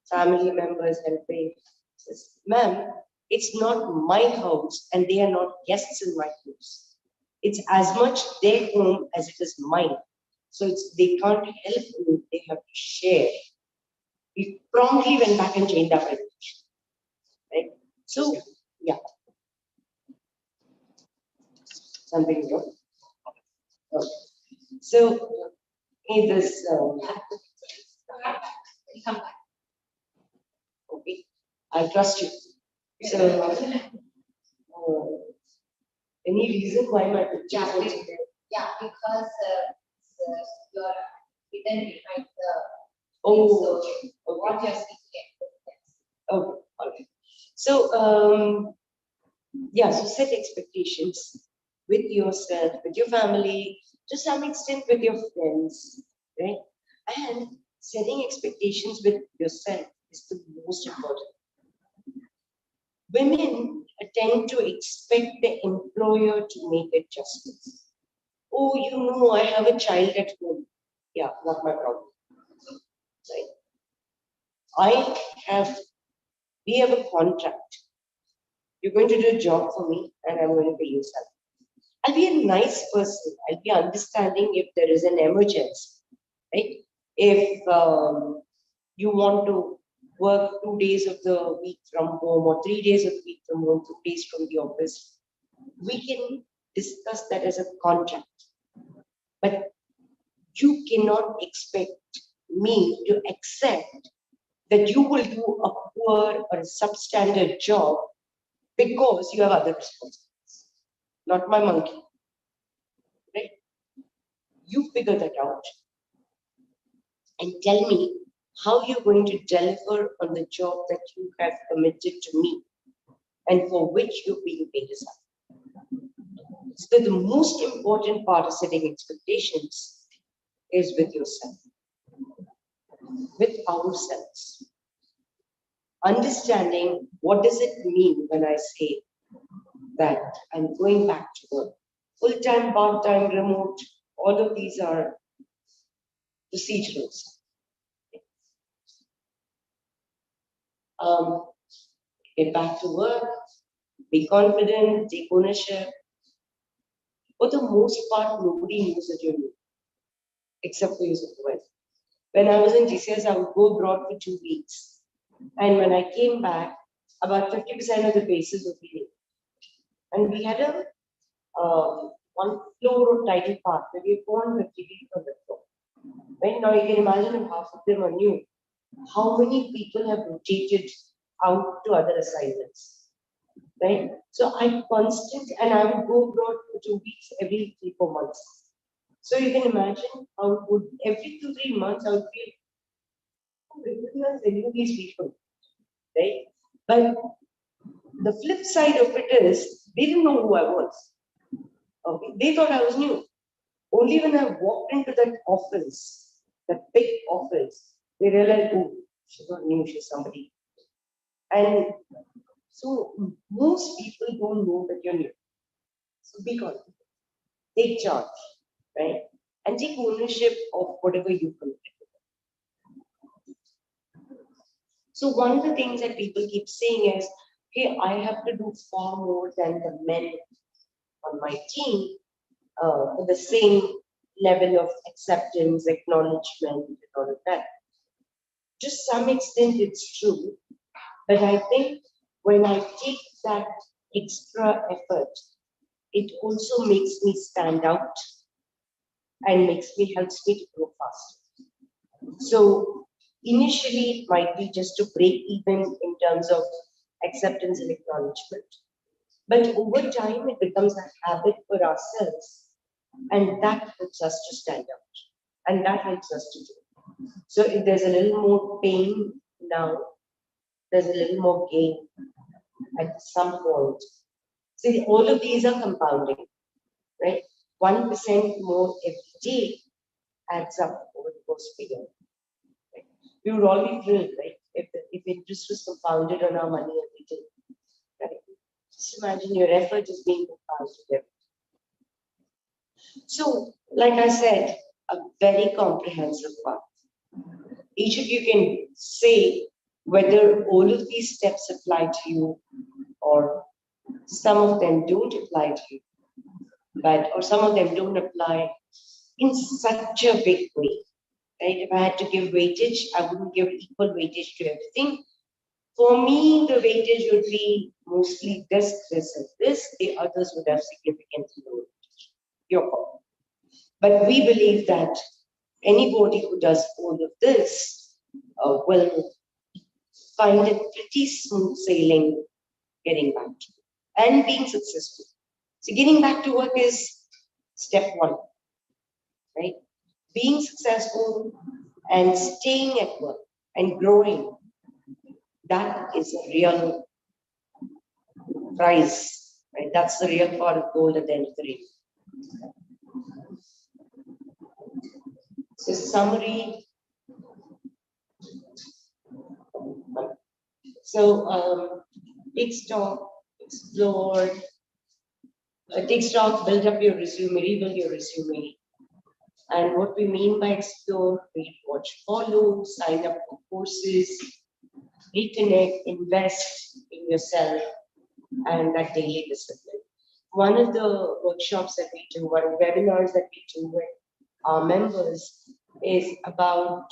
family members helping. Says, ma'am, it's not my house and they are not guests in my house. It's as much their home as it is mine. So they can't help me, they have to share. We promptly went back and changed our presentation. Right? So, yeah. Something wrong? Okay. So, in this. Okay, I trust you. So, any reason why my picture is also there? Yeah, because you're hidden behind the. Oh, so okay. What you're speaking at. Okay, all right. So, yeah, so set expectations with yourself, with your family, to some extent with your friends, right? And setting expectations with yourself is the most important. Women tend to expect the employer to make adjustments. Oh, you know, I have a child at home. Yeah, not my problem. Right? We have a contract. You're going to do a job for me and I'm going to pay you salary. I'll be a nice person. I'll be understanding if there is an emergency, right? If you want to work 2 days of the week from home or 3 days of the week from home, 2 days from the office, we can discuss that as a contract. But you cannot expect me to accept that you will do a poor or a substandard job because you have other responsibilities. Not my monkey. Right? You figure that out and tell me how you're going to deliver on the job that you have committed to me and for which you're being paid a salary. So the most important part of setting expectations is with yourself, with ourselves. Understanding what does it mean when I say that I'm going back to work. Full-time, part-time, remote, all of these are procedurals. Get back to work, be confident, take ownership. For the most part, nobody knows that you're new, except for your supervisor. When I was in TCS, I would go abroad for 2 weeks. And when I came back, about 50% of the faces were leaving. And we had a one floor of title park, maybe 450 people on the floor. Right now, you can imagine if half of them are new, how many people have rotated out to other assignments, right? So I would go abroad for 2 weeks every 3-4 months. So you can imagine how it would, every 2-3 months, I would feel, oh, I knew these people, right? But the flip side of it is, they didn't know who I was. Okay, they thought I was new. Only when I walked into that office, that big office, they realized, oh, she's not new, she's somebody. And so most people don't know that you're new. So be confident. Take charge, right? And take ownership of whatever you committed. So one of the things that people keep saying is, hey, I have to do far more than the men on my team for the same level of acceptance, acknowledgement, and all of that. To some extent, it's true. But I think when I take that extra effort, it also makes me stand out and helps me to grow faster. So initially, it might be just to break even in terms of acceptance and acknowledgement. But over time, it becomes a habit for ourselves. And that helps us to stand out. And that helps us to do. So if there's a little more pain now, there's a little more gain at some point. See, all of these are compounding, right? 1% more every day adds up over the course of the year. Right? We would all be thrilled, right? If interest was compounded on our money every day. Right? Just imagine your effort is being compounded every day. So, like I said, a very comprehensive path. Each of you can say whether all of these steps apply to you or some of them don't apply to you, or some of them don't apply in such a big way. Right? If I had to give weightage, I wouldn't give equal weightage to everything. For me, the weightage would be mostly this, this, and this. The others would have significantly lower weightage. Your call. But we believe that anybody who does all of this will find it pretty smooth sailing getting back to it and being successful. So getting back to work is step one, right? Being successful and staying at work and growing, that is a real prize, right? That's the real part of gold at the end of the day. So summary. So take stock, explore, take stock, build up your resume, rebuild your resume. And what we mean by explore, read, watch, follow, sign up for courses, reconnect, invest in yourself, and that daily discipline. One of the workshops that we do, one of the webinars that we do with our members is about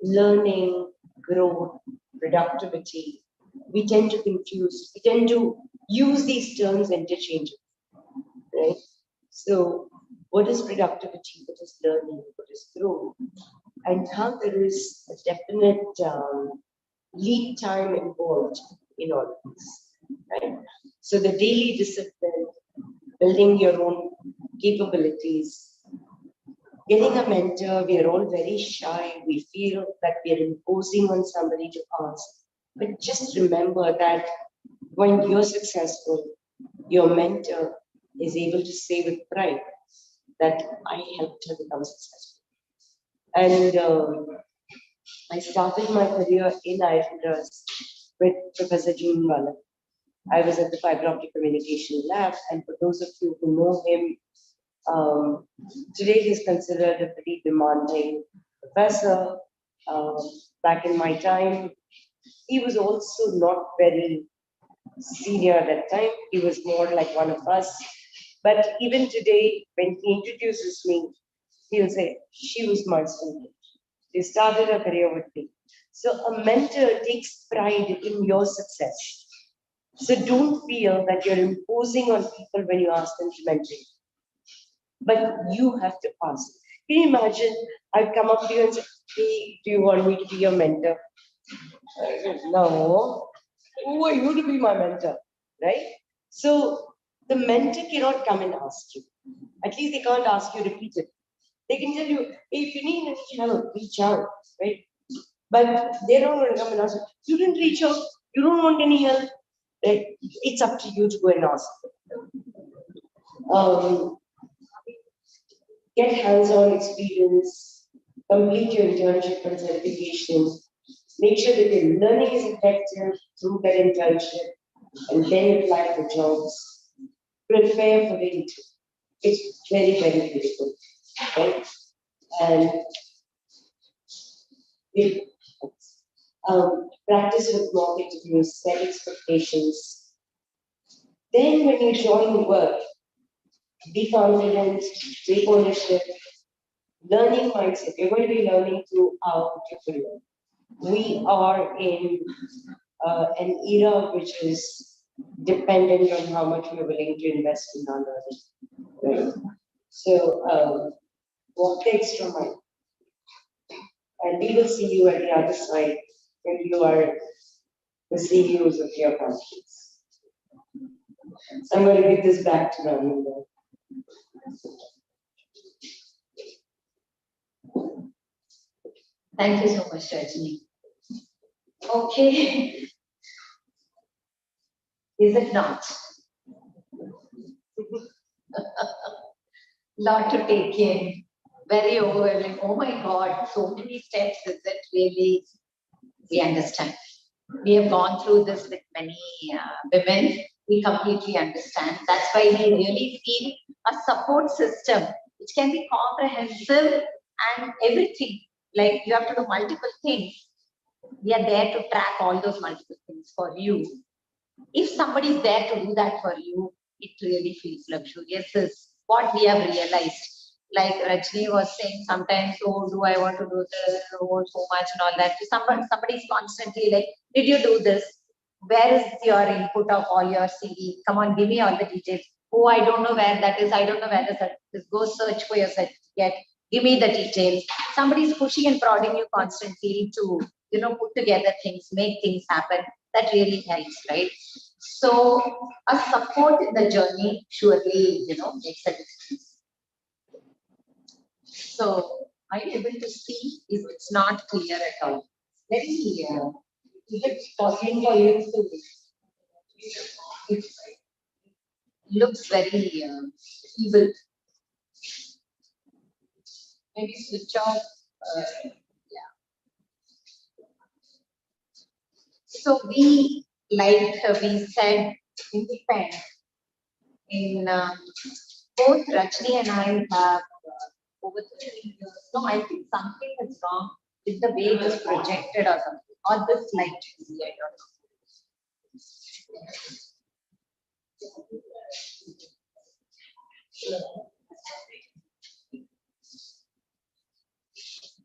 learning, growth, productivity. We tend to use these terms interchangeably, right? So, what is productivity? What is learning? What is growth? And how there is a definite lead time involved in all of this, right? So, the daily discipline, building your own capabilities, getting a mentor, we are all very shy. We feel that we are imposing on somebody to ask. But just remember that when you're successful, your mentor is able to say with pride that I helped her become successful. And I started my career in IITMAA with Professor June Wallen. I was at the Fiber Optic Communication Lab, and for those of you who know him, today he's considered a pretty demanding professor. Back in my time, he was also not very senior at that time. He was more like one of us. But even today, when he introduces me, he'll say, she was my student. She started her career with me. So a mentor takes pride in your success. So don't feel that you're imposing on people when you ask them to mentor you. But you have to ask. Can you imagine, I've come up to you and said, hey, do you want me to be your mentor? No. Who are you to be my mentor? Right? So the mentor cannot come and ask you. At least they can't ask you repeatedly. They can tell you, hey, if you need any help, reach out, right? But they don't want to come and ask you. You didn't reach out. You don't want any help. Right? It's up to you to go and ask them. Get hands-on experience. Complete your internship and certification. Make sure that your learning is effective through that internship, and then apply for jobs. Prepare for the interview. It's very, very critical, right? And practice with mock interviews, set expectations. Then when you join work, be confident, take ownership, learning mindset. You're going to be learning throughout your career. We are in an era which is dependent on how much we're willing to invest in our learning. Right? So walk the extra mile. And we will see you at the other side when you are the CEOs of your companies. So I'm going to give this back to Raminda. Thank you so much, Rajni. Okay. Is it not? Lot to take in. Very overwhelming. Oh my God, so many steps. Is it really? We understand. We have gone through this with many women. We completely understand. That's why we really feel a support system which can be comprehensive and everything. Like you have to do multiple things. We are there to track all those multiple things for you. If somebody is there to do that for you, it really feels luxurious. Is what we have realized. Like Rajni was saying, sometimes, oh, do I want to do this? Oh, so much and all that. Somebody is constantly like, did you do this? Where is your input of all your CV? Come on, give me all the details. Oh, I don't know where that is. I don't know where the certificate is. Go search for your certificate. Give me the details. Somebody is pushing and prodding you constantly to, put together things, make things happen. That really helps, right? So a support in the journey surely, makes a difference. So are you able to see if it's not clear at all? Very clear. Is it possible for you to? It looks very evil. Maybe switch off. Yeah. So we, like we said, IndiPenn. In both Rajni and I have over 30 years. No, I think something is wrong with the way it is projected or something. Or this light. I don't know.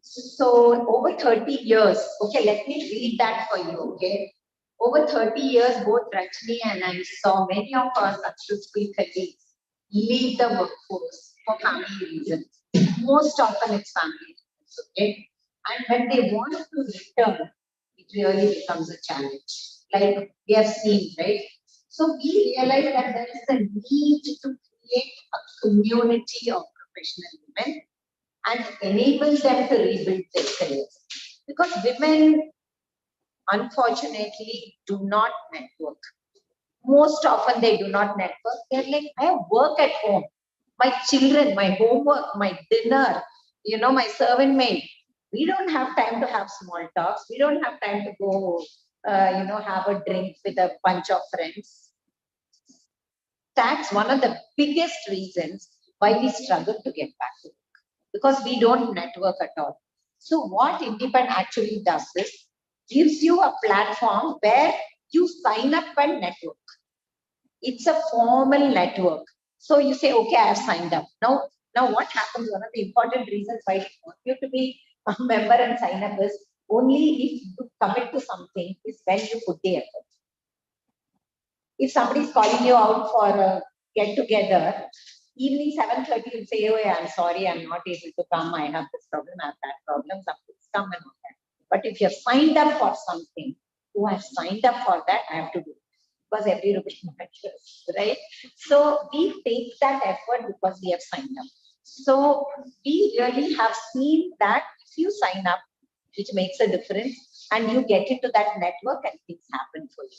So over 30 years, okay, let me read that for you, okay? Over 30 years, both Rajni and I saw many of our successful colleagues leave the workforce for family reasons. Most often it's family reasons, okay? And when they want to return, it really becomes a challenge. Like we have seen, right? So we realize that there is a need to create a community of professional women and enable them to rebuild their careers. Because women, unfortunately, do not network. Most often they do not network. They're like, I have work at home. My children, my homework, my dinner, my servant maid. We don't have time to have small talks. We don't have time to go, have a drink with a bunch of friends. That's one of the biggest reasons why we struggle to get back to work, because we don't network at all. So what IndiPenn actually does is gives you a platform where you sign up and network. It's a formal network. So you say, okay, I have signed up. Now what happens, one of the important reasons why we want you to be a member and sign up is only if you commit to something is when you put the effort. If somebody is calling you out for a get together, evening 7:30, you'll say, oh, yeah, I'm sorry, I'm not able to come. I have this problem, I have that problem, something's come and all that. But if you're signed up for something, who have signed up for that, I have to do it. Because every rupee matters, right? So we take that effort because we have signed up. So we really have seen that if you sign up, which makes a difference, and you get into that network and things happen for you.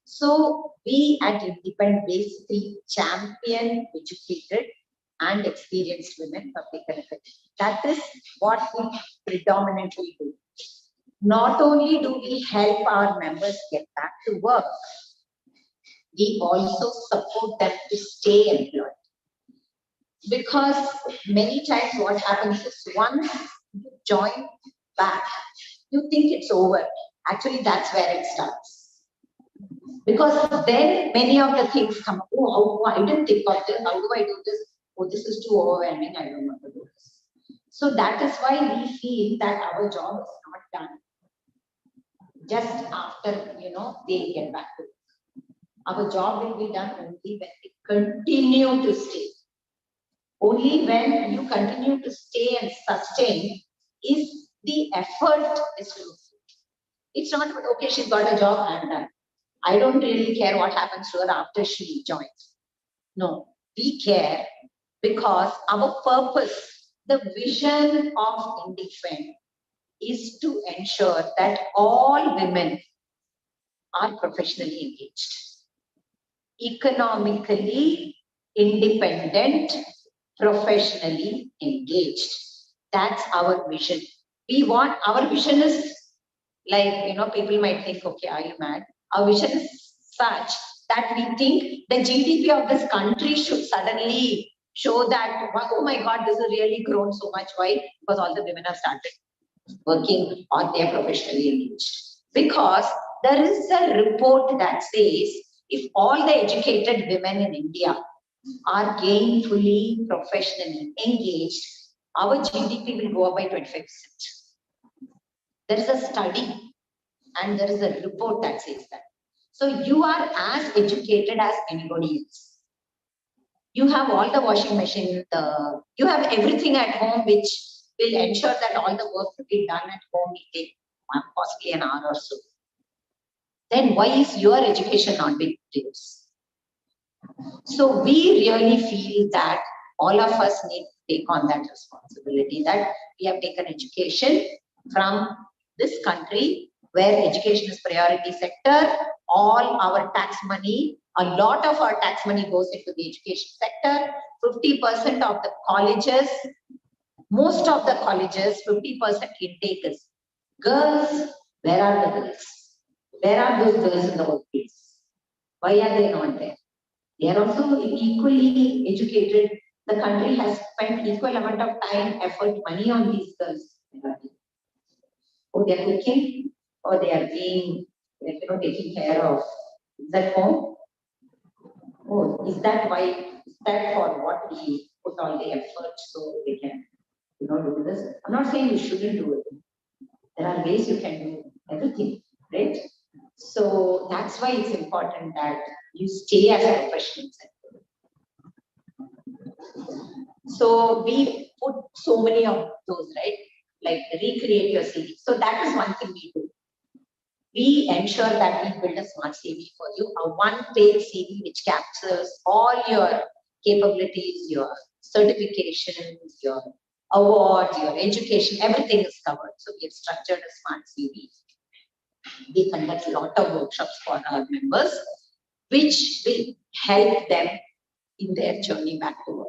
So we at IndiPenn basically champion educated and experienced women public benefit. That is what we predominantly do. Not only do we help our members get back to work, we also support them to stay employed. Because many times what happens is once you join back, you think it's over. Actually, that's where it starts. Because then many of the things come, oh, I didn't think of this, how do I do this? Oh, this is too overwhelming, I don't want to do this. So that is why we feel that our job is not done just after, they get back to work. Our job will be done only when we continue to stay. Only when you continue to stay and sustain is the effort is to do. It's not, okay, she's got a job, I'm done. I don't really care what happens to her after she joins. No, we care because our purpose, the vision of IndiPenn is to ensure that all women are professionally engaged, economically independent, professionally engaged. That's our vision. Our vision is like, people might think, okay, are you mad? Our vision is such that we think the GDP of this country should suddenly show that, oh my God, this has really grown so much. Why? Because all the women have started working or they're professionally engaged. Because there is a report that says if all the educated women in India are gainfully professionally engaged, our GDP will go up by 25%. There is a study and there is a report that says that. So you are as educated as anybody else. You have all the washing machine, you have everything at home which will ensure that all the work to be done at home will take possibly an hour or so. Then why is your education not being produced? So we really feel that all of us need to take on that responsibility, that we have taken education from this country where education is priority sector. All our tax money, a lot of our tax money goes into the education sector. 50% of the colleges, most of the colleges, 50% intake is girls. Where are the girls? Where are those girls in the workplace? Why are they not there? They are also equally educated. The country has spent equal amount of time, effort, money on these girls. Or they are cooking, or they are being, taken care of Is that home? Oh, is that why? Is that for what we put all the effort so we can, do this? I'm not saying you shouldn't do it. There are ways you can do everything, right? So that's why it's important that you stay as a professional. So we put so many of those, right? Like recreate your CV. So that is one thing we do. We ensure that we build a smart CV for you, a one-page CV which captures all your capabilities, your certifications, your awards, your education, everything is covered. So we have structured a smart CV. We conduct a lot of workshops for our members, which will help them in their journey back to work.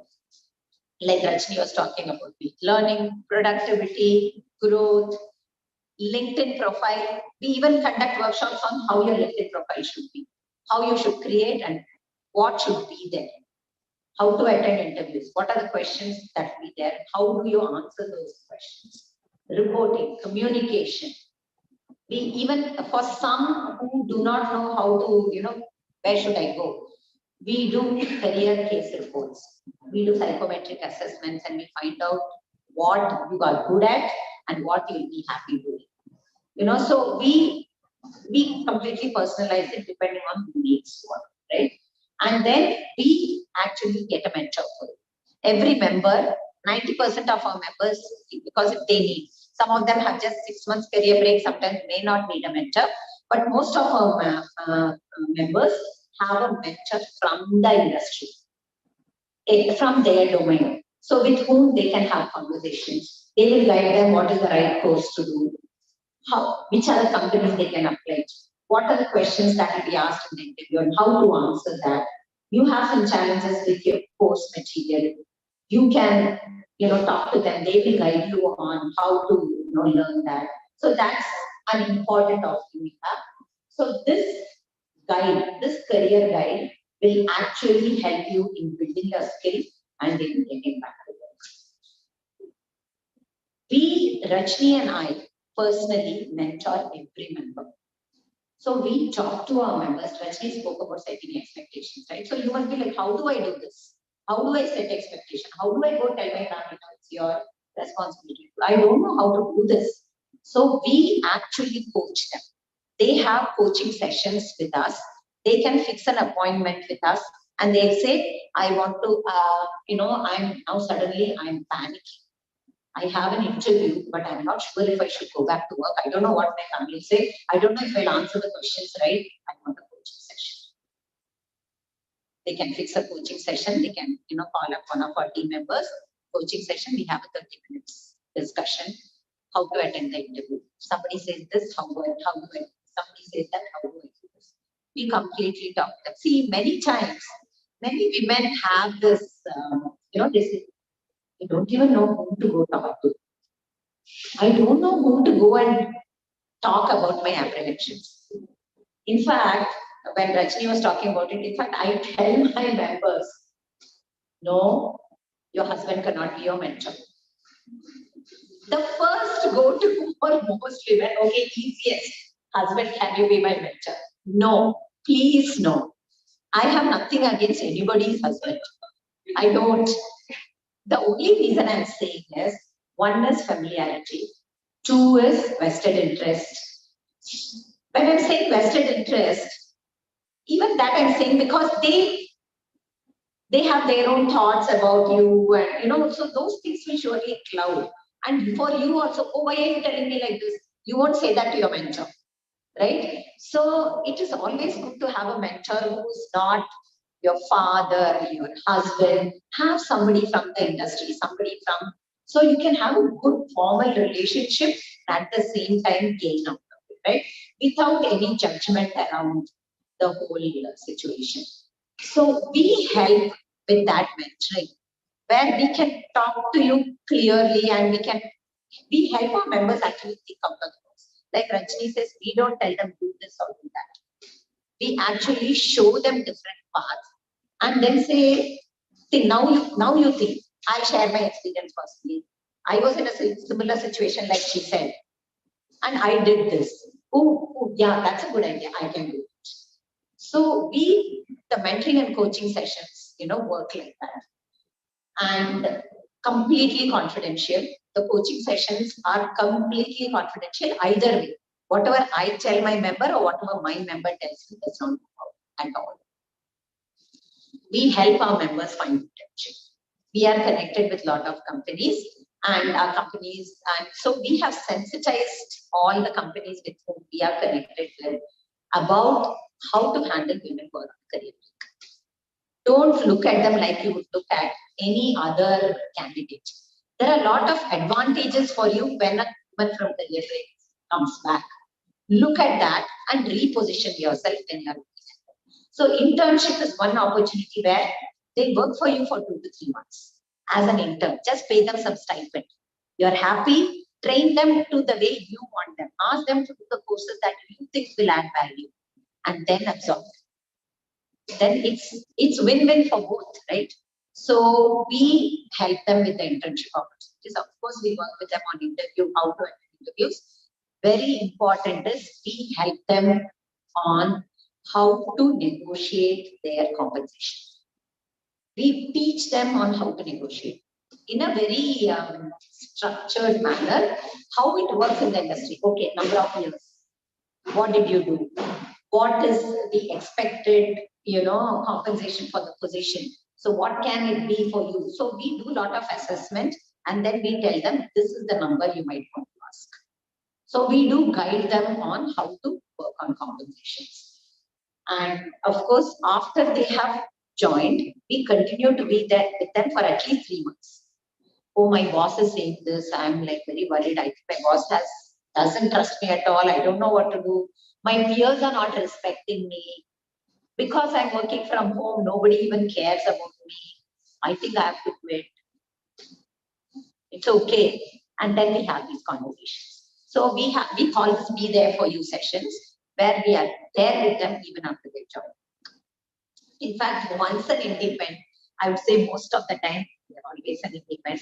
Like Rajni was talking about learning, productivity, growth, LinkedIn profile. We even conduct workshops on how your LinkedIn profile should be, how you should create and what should be there, how to attend interviews, what are the questions that will be there, how do you answer those questions, reporting, communication. We even, for some who do not know how to, where should I go? We do career case reports. We do psychometric assessments and we find out what you are good at and what you will be happy doing. So we completely personalize it depending on who needs what, right? And then we actually get a mentor for it. Every member, 90% of our members, because if they need, some of them have just 6 months career break, sometimes may not need a mentor, but most of our members have a mentor from the industry, from their domain. So with whom they can have conversations. They will guide them what is the right course to do, which are the companies they can apply to, what are the questions that will be asked in the interview and how to answer that. You have some challenges with your course material. You can, talk to them. They will guide you on how to, learn that. So that's an important option we have. So this guide, this career guide, will actually help you in building your skills and in getting back to work. We, Rajni and I, personally mentor every member. So we talk to our members. Rajni spoke about setting expectations, right? So you must be like, how do I do this? How do I set expectation? How do I go tell my family it's your responsibility? I don't know how to do this. So we actually coach them. They have coaching sessions with us. They can fix an appointment with us and they say, I want to, I'm panicking. I have an interview, but I'm not sure if I should go back to work. I don't know what my family will say. I don't know if I'll answer the questions right. I want a coaching session. They can fix a coaching session. They can, call up one of our team members. Coaching session, we have a 30 minutes discussion. How to attend the interview. Somebody says this, how do I? Somebody says that, how do I do this? We completely talk them. See, many times, many women have this, they say, I don't even know whom to go talk to. I don't know whom to go and talk about my apprehensions. In fact, when Rajni was talking about it, I tell my members, no, your husband cannot be your mentor. The first go-to for most women, okay, easiest, husband, can you be my mentor? No, please no. I have nothing against anybody's husband. I don't. The only reason I'm saying is, one is familiarity, two is vested interest. When I'm saying vested interest, even that I'm saying because they have their own thoughts about you and so those things will surely cloud. And for you also, oh, why are you telling me like this? You won't say that to your mentor, right? So it is always good to have a mentor who's not your father, your husband. Have somebody from the industry, so you can have a good formal relationship at the same time gain out of it, right? Without any judgment around the whole situation. So we help with that mentoring, where we can talk to you clearly and we help our members actually think out the box. Like Rajni says, we don't tell them do this or do that. We actually show them different paths and then say, now you think. I'll share my experience personally. I was in a similar situation like she said, and I did this. Oh, yeah, that's a good idea. I can do it. So the mentoring and coaching sessions, work like that. And completely confidential. The coaching sessions are completely confidential either way. Whatever I tell my member or whatever my member tells me does not go at all. We help our members find potential. We are connected with a lot of companies and our companies, and so we have sensitized all the companies with whom we are connected with about how to handle women who are on career break. Don't look at them like you would look at any other candidate. There are a lot of advantages for you when a woman from career break comes back. Look at that and reposition yourself in your. So internship is one opportunity where they work for you for 2 to 3 months as an intern. Just pay them some stipend. You're happy, train them to the way you want them. Ask them to do the courses that you think will add value and then absorb them. Then it's win-win for both, right? So we help them with the internship opportunities. Of course, we work with them on how to attend interviews. Very important is we help them on how to negotiate their compensation. We teach them on how to negotiate in a very structured manner, how it works in the industry. Okay, number of years. What did you do? What is the expected, compensation for the position? So what can it be for you? So we do a lot of assessment and then we tell them this is the number you might want to ask. So we do guide them on how to work on compensations. And of course, after they have joined, we continue to be there with them for at least 3 months. Oh, my boss is saying this. I'm like very worried. I think my boss doesn't trust me at all. I don't know what to do. My peers are not respecting me. Because I'm working from home, nobody even cares about me. I think I have to quit. It's okay. And then we have these conversations. So we call this Be There For You sessions, where we are there with them even after they join. In fact, once an IndiPenn, I would say most of the time, they're always an IndiPenn.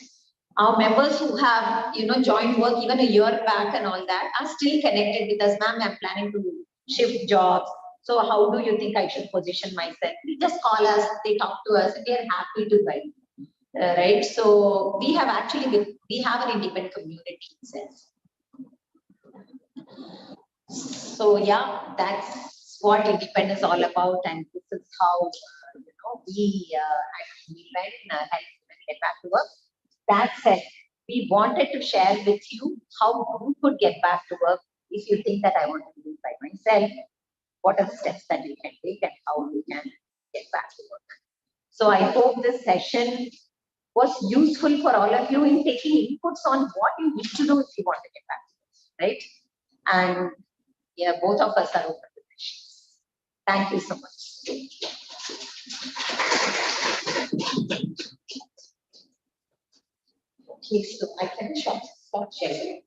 Our members who have, joined work even a year back and all that are still connected with us. Ma'am, I'm planning to shift jobs. So how do you think I should position myself? They just call us, they talk to us, and we are happy to guide. Right? So we have an IndiPenn community itself. So yeah, that's what IndiPenn is all about, and this is how we at IndiPenn help women get back to work. That said, we wanted to share with you how you could get back to work if you think that I want to do it by myself. What are the steps that you can take and how you can get back to work? So I hope this session was useful for all of you in taking inputs on what you need to do if you want to get back to work, right? And yeah, both of us are open to questions. Thank you so much. Okay, so I can stop sharing.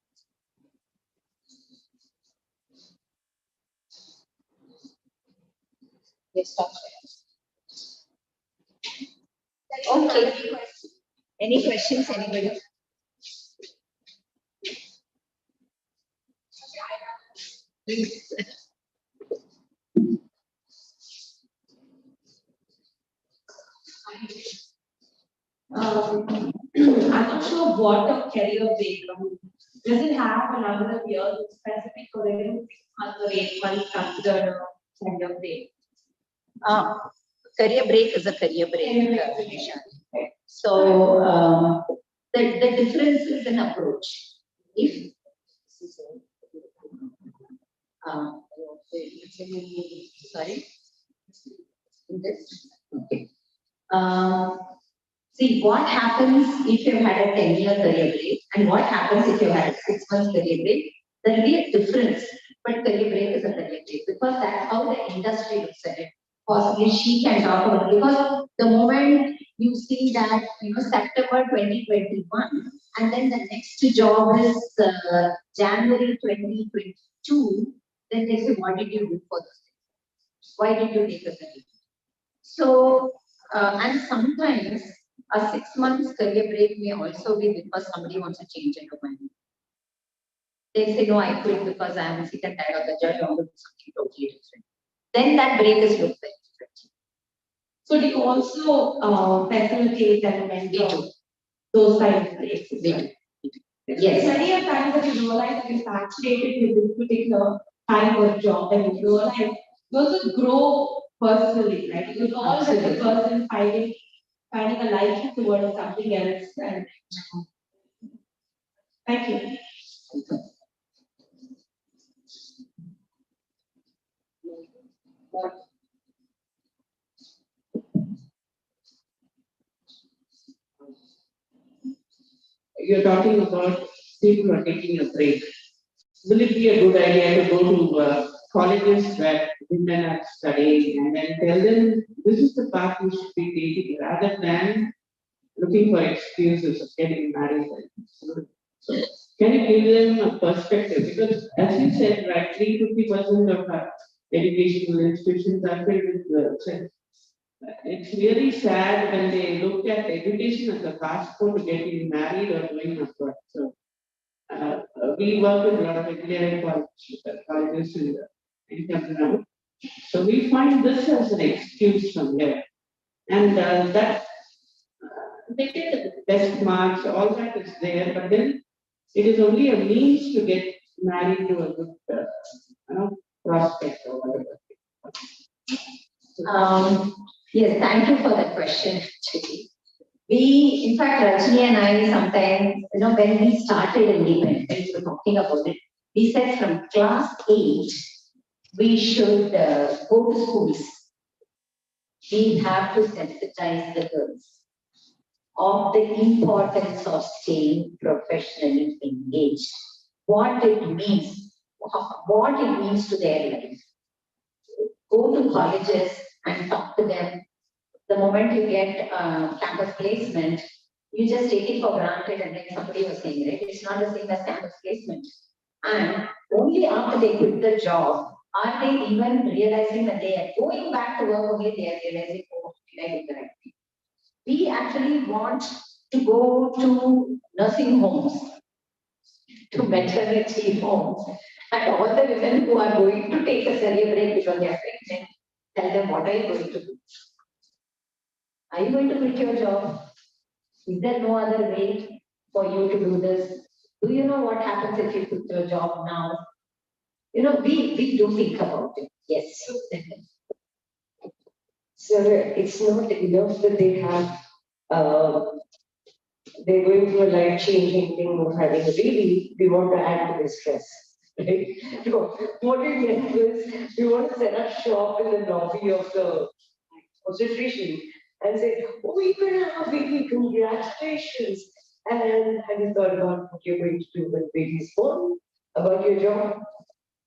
Yes, stop sharing. Okay. Any questions, anybody? Please. I'm not sure what a career break does it have another year specific or 6 months or 8 months considered a career break? Career break is a career break. So the difference is in approach. If sorry, this. Okay. See what happens if you had a 10-year career break and what happens if you had a 6 months career break. There will be a difference, but career break is a career break because that's how the industry looks at it. Possibly she can talk about it because the moment you see that September 2021 and then the next job is January 2022, then they say, what did you do for this? Why did you take a career? So and sometimes a 6 months career break may also be because somebody wants to change a domain. They say, no, I quit because I am sick and tired of the job. I want to do something totally different. then that break is looked very different. So do you also facilitate and mentor those kinds of breaks? Yes. Many a times that you realize that you're saturated with this particular kind of job and you realize you also grow personally, right? You all as a person finding a liking towards something else. And thank you. You're talking about people who are taking a break. Will it be a good idea to go to colleges where women are studying and then tell them this is the path you should be taking rather than looking for excuses of getting married? So can you give them a perspective? Because as you said, right, 50% of our educational institutions are filled with girls. It's really sad when they look at education as a passport to getting married or doing a work. So we work with a lot of engineering colleges in Tamil Nadu. So we find this as an excuse from here. And that they get the best marks, all that is there, but then it is only a means to get married to a good prospect or whatever. Yes, thank you for that question, Chidi. In fact, Rajni and I sometimes, when we started IndiPenn, when we were talking about it, we said from class 8, we should go to schools. We have to sensitize the girls of the importance of staying professionally engaged, what it means to their life. Go to colleges and talk to them. The moment you get campus placement, you just take it for granted, and like somebody was saying, right? It's not the same as campus placement. And only after they quit the job are they even realizing that they are going back to work, only they are realizing, oh, did I do the right thing? We actually want to go to nursing homes, to maternity homes, and all the women who are going to take a career break because they are pregnant, tell them, what are you going to do? Are you going to quit your job? Is there no other way for you to do this? Do you know what happens if you quit your job now? We do think about it. Yes. So it's not enough that they have, they're going through a life-changing thing of having a baby. We want to add to the stress. Right? So what we meant was, we want to set up shop in the lobby of the concentration and say, oh, we're going to have a baby, congratulations. And have you thought about what you're going to do when the baby is born, about your job?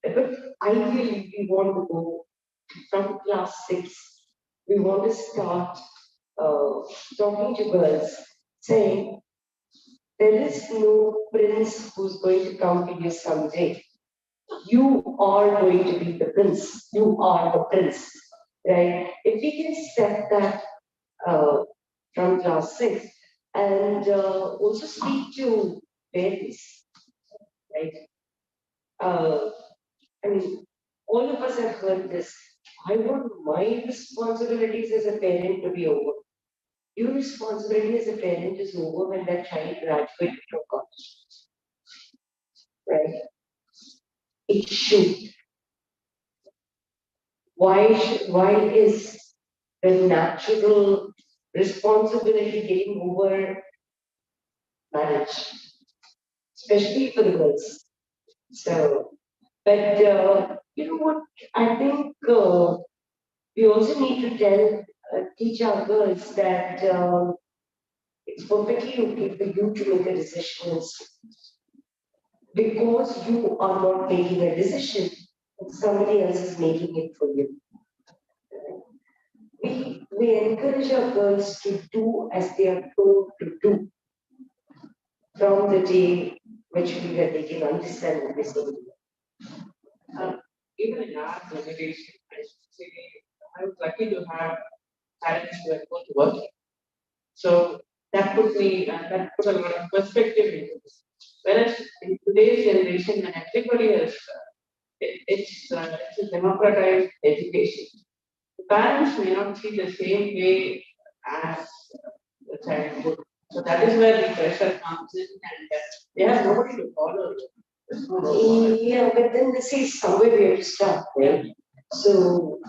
But ideally, we want to go from class 6. We want to start talking to girls, saying, there is no prince who's going to come to you someday. You are going to be the prince. You are the prince, right? If we can set that from class 6 and also speak to parents, right? I mean, all of us have heard this. I want my responsibilities as a parent to be over. Your responsibility as a parent is over when that child graduates from college. Right? It should. Why is the natural responsibility getting over marriage? Especially for the girls. So, but you know what? I think we also need to teach our girls that it's perfectly okay for you to make a decision because you are not making a decision, somebody else is making it for you. We encourage our girls to do as they are told to do from the day which they can understand what they're saying. Even in our generation, I should say, I was lucky to have parents who were both working. So that put a lot of perspective into this. Whereas in today's generation, when everybody is it's a democratized education. The parents may not see the same way as the child. So that is where the pressure comes in, and they have nobody to follow. There's no role model. Yeah, but then this is somewhere we have to start, right? So,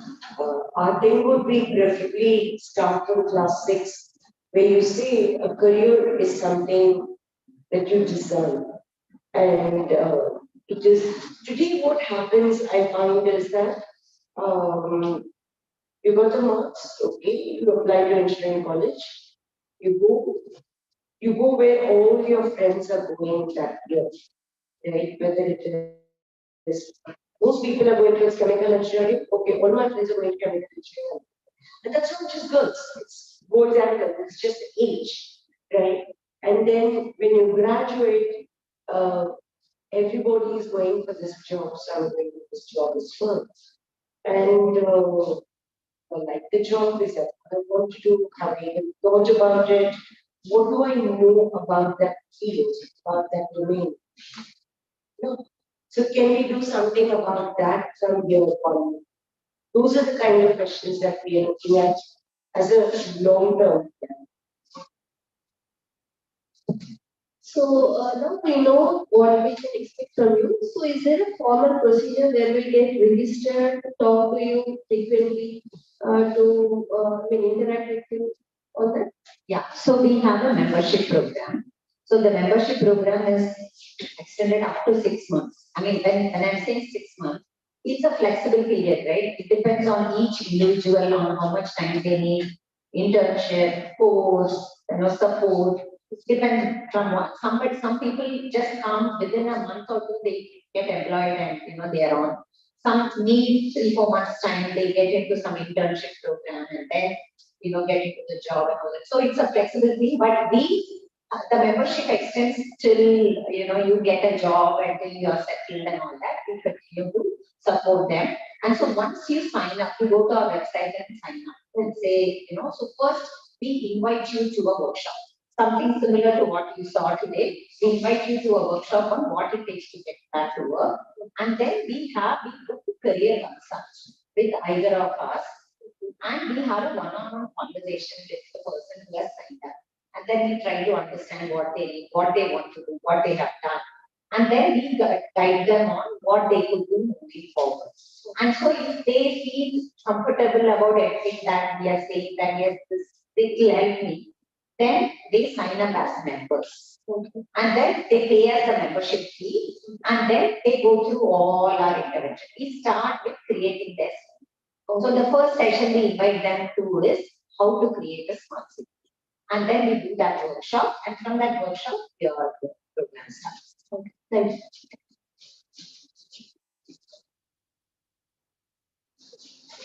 our thing would be preferably start from class 6, where you say a career is something that you deserve. And it is today what happens, I find, is that you got the marks, okay, you apply to engineering college, you go where all your friends are going that year, right? Whether it is most people are going towards chemical engineering, okay, all my friends are going to chemical engineering. And that's not just girls, it's boys and girls, it's just age, right? And then when you graduate, everybody is going for this job, so I'm going for this job as well. And I like the job, is that I want to do, have I even thought about it? What do I know about that field, about that domain? No. So can we do something about that from here on? Those are the kind of questions that we are looking at as a long term. So now we know what we can expect from you. So is there a formal procedure where we get registered, talk to you frequently, interact with you on that? Yeah, so we have a membership program. So the membership program is extended up to 6 months. I mean, when I'm saying 6 months, it's a flexible period, right? It depends on each individual on how much time they need, internship, course, support. It depends from what some people just come within a month or two, they get employed and they are on. Some need 3-4 months time, they get into some internship program and then get into the job and all that. So it's a flexibility, but the membership extends till you get a job until you are settled and all that. We continue to support them. And so once you sign up, you go to our website and sign up and say, so first we invite you to a workshop. Something similar to what you saw today. We invite you to a workshop on what it takes to get back to work. And then we do career consult with either of us. And we have a one-on-one conversation with the person who has signed up. And then we try to understand what they need, what they want to do, what they have done. And then we guide them on what they could do moving forward. And so if they feel comfortable about everything that we are saying, that yes, this will help me, then they sign up as members. And then they pay us the membership fee. And then they go through all our interventions. We start with creating this. So the first session we invite them to is how to create a smart city. And then we do that workshop, and from that workshop, your program starts. Okay. Thank you.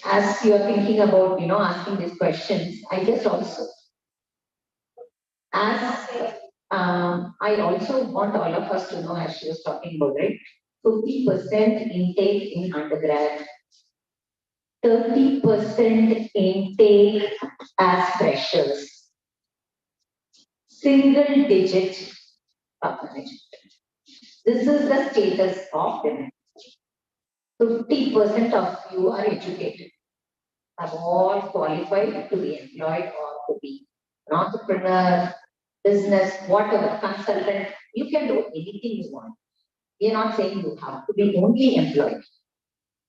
As you are thinking about, asking these questions, I just also, I also want all of us to know, as she was talking about, right, 50% intake in undergrad, 30% intake as freshers, single digit management. This is the status of women. 50% of you are educated, are all qualified to be employed or to be an entrepreneur, business, whatever, consultant. You can do anything you want. We are not saying you have to be only employed.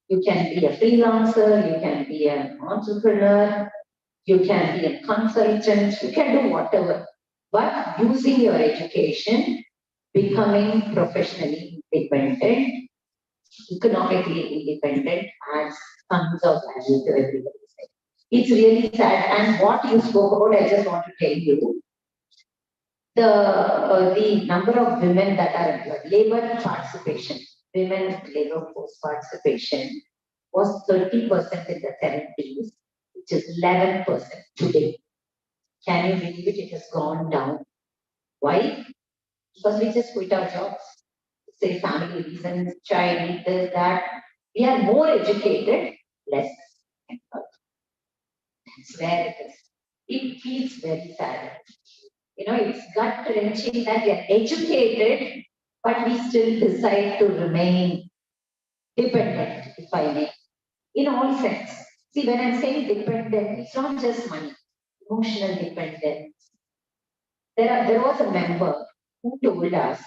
You can be a freelancer, you can be an entrepreneur, you can be a consultant, you can do whatever. But using your education, becoming professionally independent, economically independent, adds tons of value to everybody's life. It's really sad. And what you spoke about, I just want to tell you, the number of women that are employed, labor participation, women labor force participation was 30% in the 70s, which is 11% today. Can you believe it? It has gone down. Why? Because we just quit our jobs. Say family reasons, child, this, that. We are more educated, less employed. That's where it is. It feels very sad. It's gut wrenching that we are educated, but we still decide to remain dependent, if I may, in all sense. See, when I'm saying dependent, it's not just money, emotional dependence. There was a member who told us,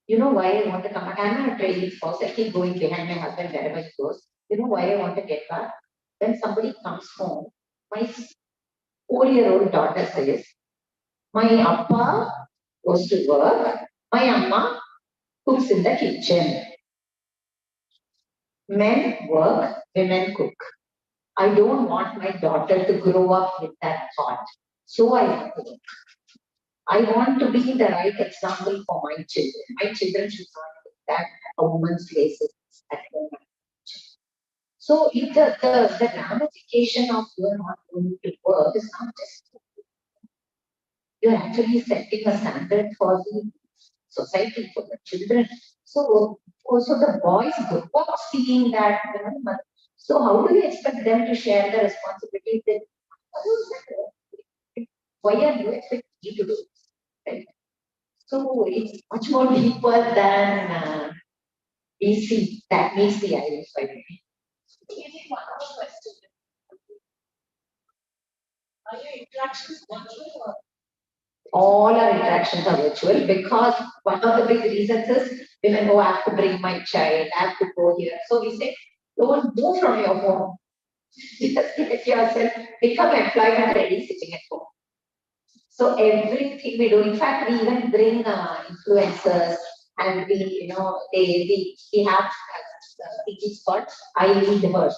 you know why I want to come back? I'm not a training spouse. I keep going behind my husband wherever he goes. You know why I want to get back? When somebody comes home, my 4-year-old daughter says, my appa goes to work, my amma cooks in the kitchen. Men work, women cook. I don't want my daughter to grow up with that thought. So I want to work. I want to be the right example for my children. My children should not think that a woman's place is at home. So if the ramification of you are not going to work is not just you're actually setting a standard for the society, for the children. So also the boys grow up seeing that. So how do you expect them to share the responsibility? That, why are you expecting me to do this? Right? So it's much more deeper than we see. That means the Irish fight. Are your interactions virtual or? All our interactions are virtual because one of the big reasons is women, oh, I have to bring my child, I have to go here. So we say, don't move from your home. Just get yourself, become employment ready sitting at home. So everything we do, in fact, we even bring influencers and we have series called I Lead Her.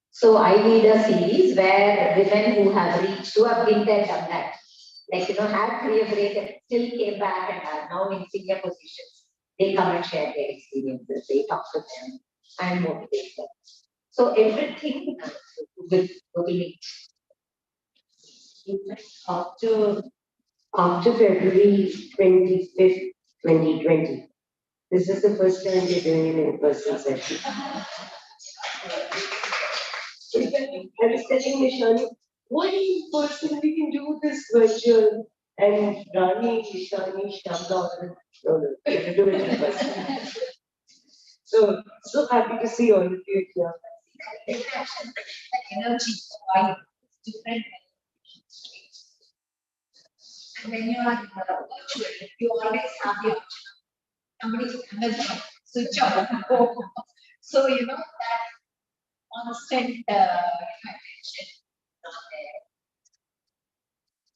So I lead a series where women who have reached, who have been there, done that. Like, had career break and still came back and are now in senior positions. They come and share their experiences, they talk to them and motivate them. So everything will meet. After February 25th, 2020, this is the first time we're doing an in-person session. I was telling Nishani, why in person we can do this virtual? And Rani, Nishani, Shamda, no, we have to do it in person. So happy to see all of you here. Energy, why different. And when you are virtual, you always have your somebody's energy switch off. So that constant attention not there.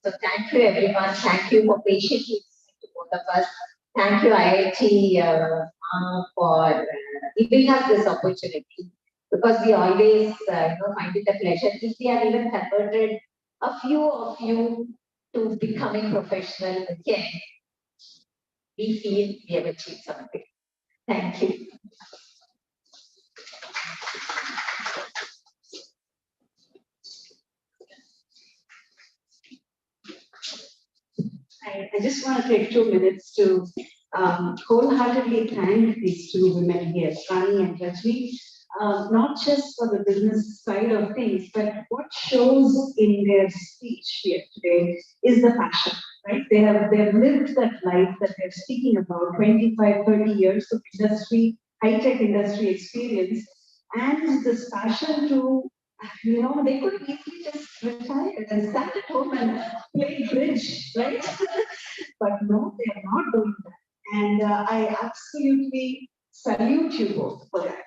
So thank you everyone. Thank you for patiently listening to both of us. Thank you IIT for giving us this opportunity because we always find it a pleasure. If we have even converted a few of you to becoming professional again, we feel we have achieved something. Thank you. I just want to take 2 minutes to wholeheartedly thank these two women here, Rani and Rajni, not just for the business side of things, but what shows in their speech here today is the passion, right? They have lived that life that they're speaking about, 25, 30 years of industry, high-tech industry experience, and this passion to they could easily just retire and sat at home and play bridge, right? But no, they are not doing that. And I absolutely salute you both for that.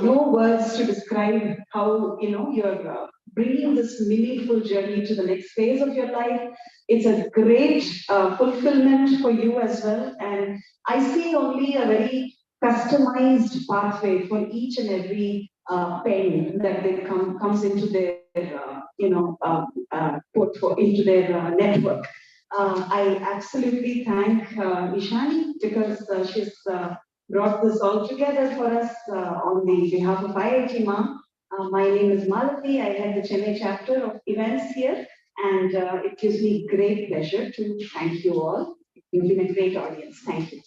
No words to describe how, you're bringing this meaningful journey to the next phase of your life. It's a great fulfillment for you as well. And I see only a very customized pathway for each and every pen that they comes into their into their network. I absolutely thank Nishani because she's brought this all together for us on the behalf of IITMAA. My name is Malati. I head the Chennai chapter of events here, and it gives me great pleasure to thank you all. You've been a great audience. Thank you.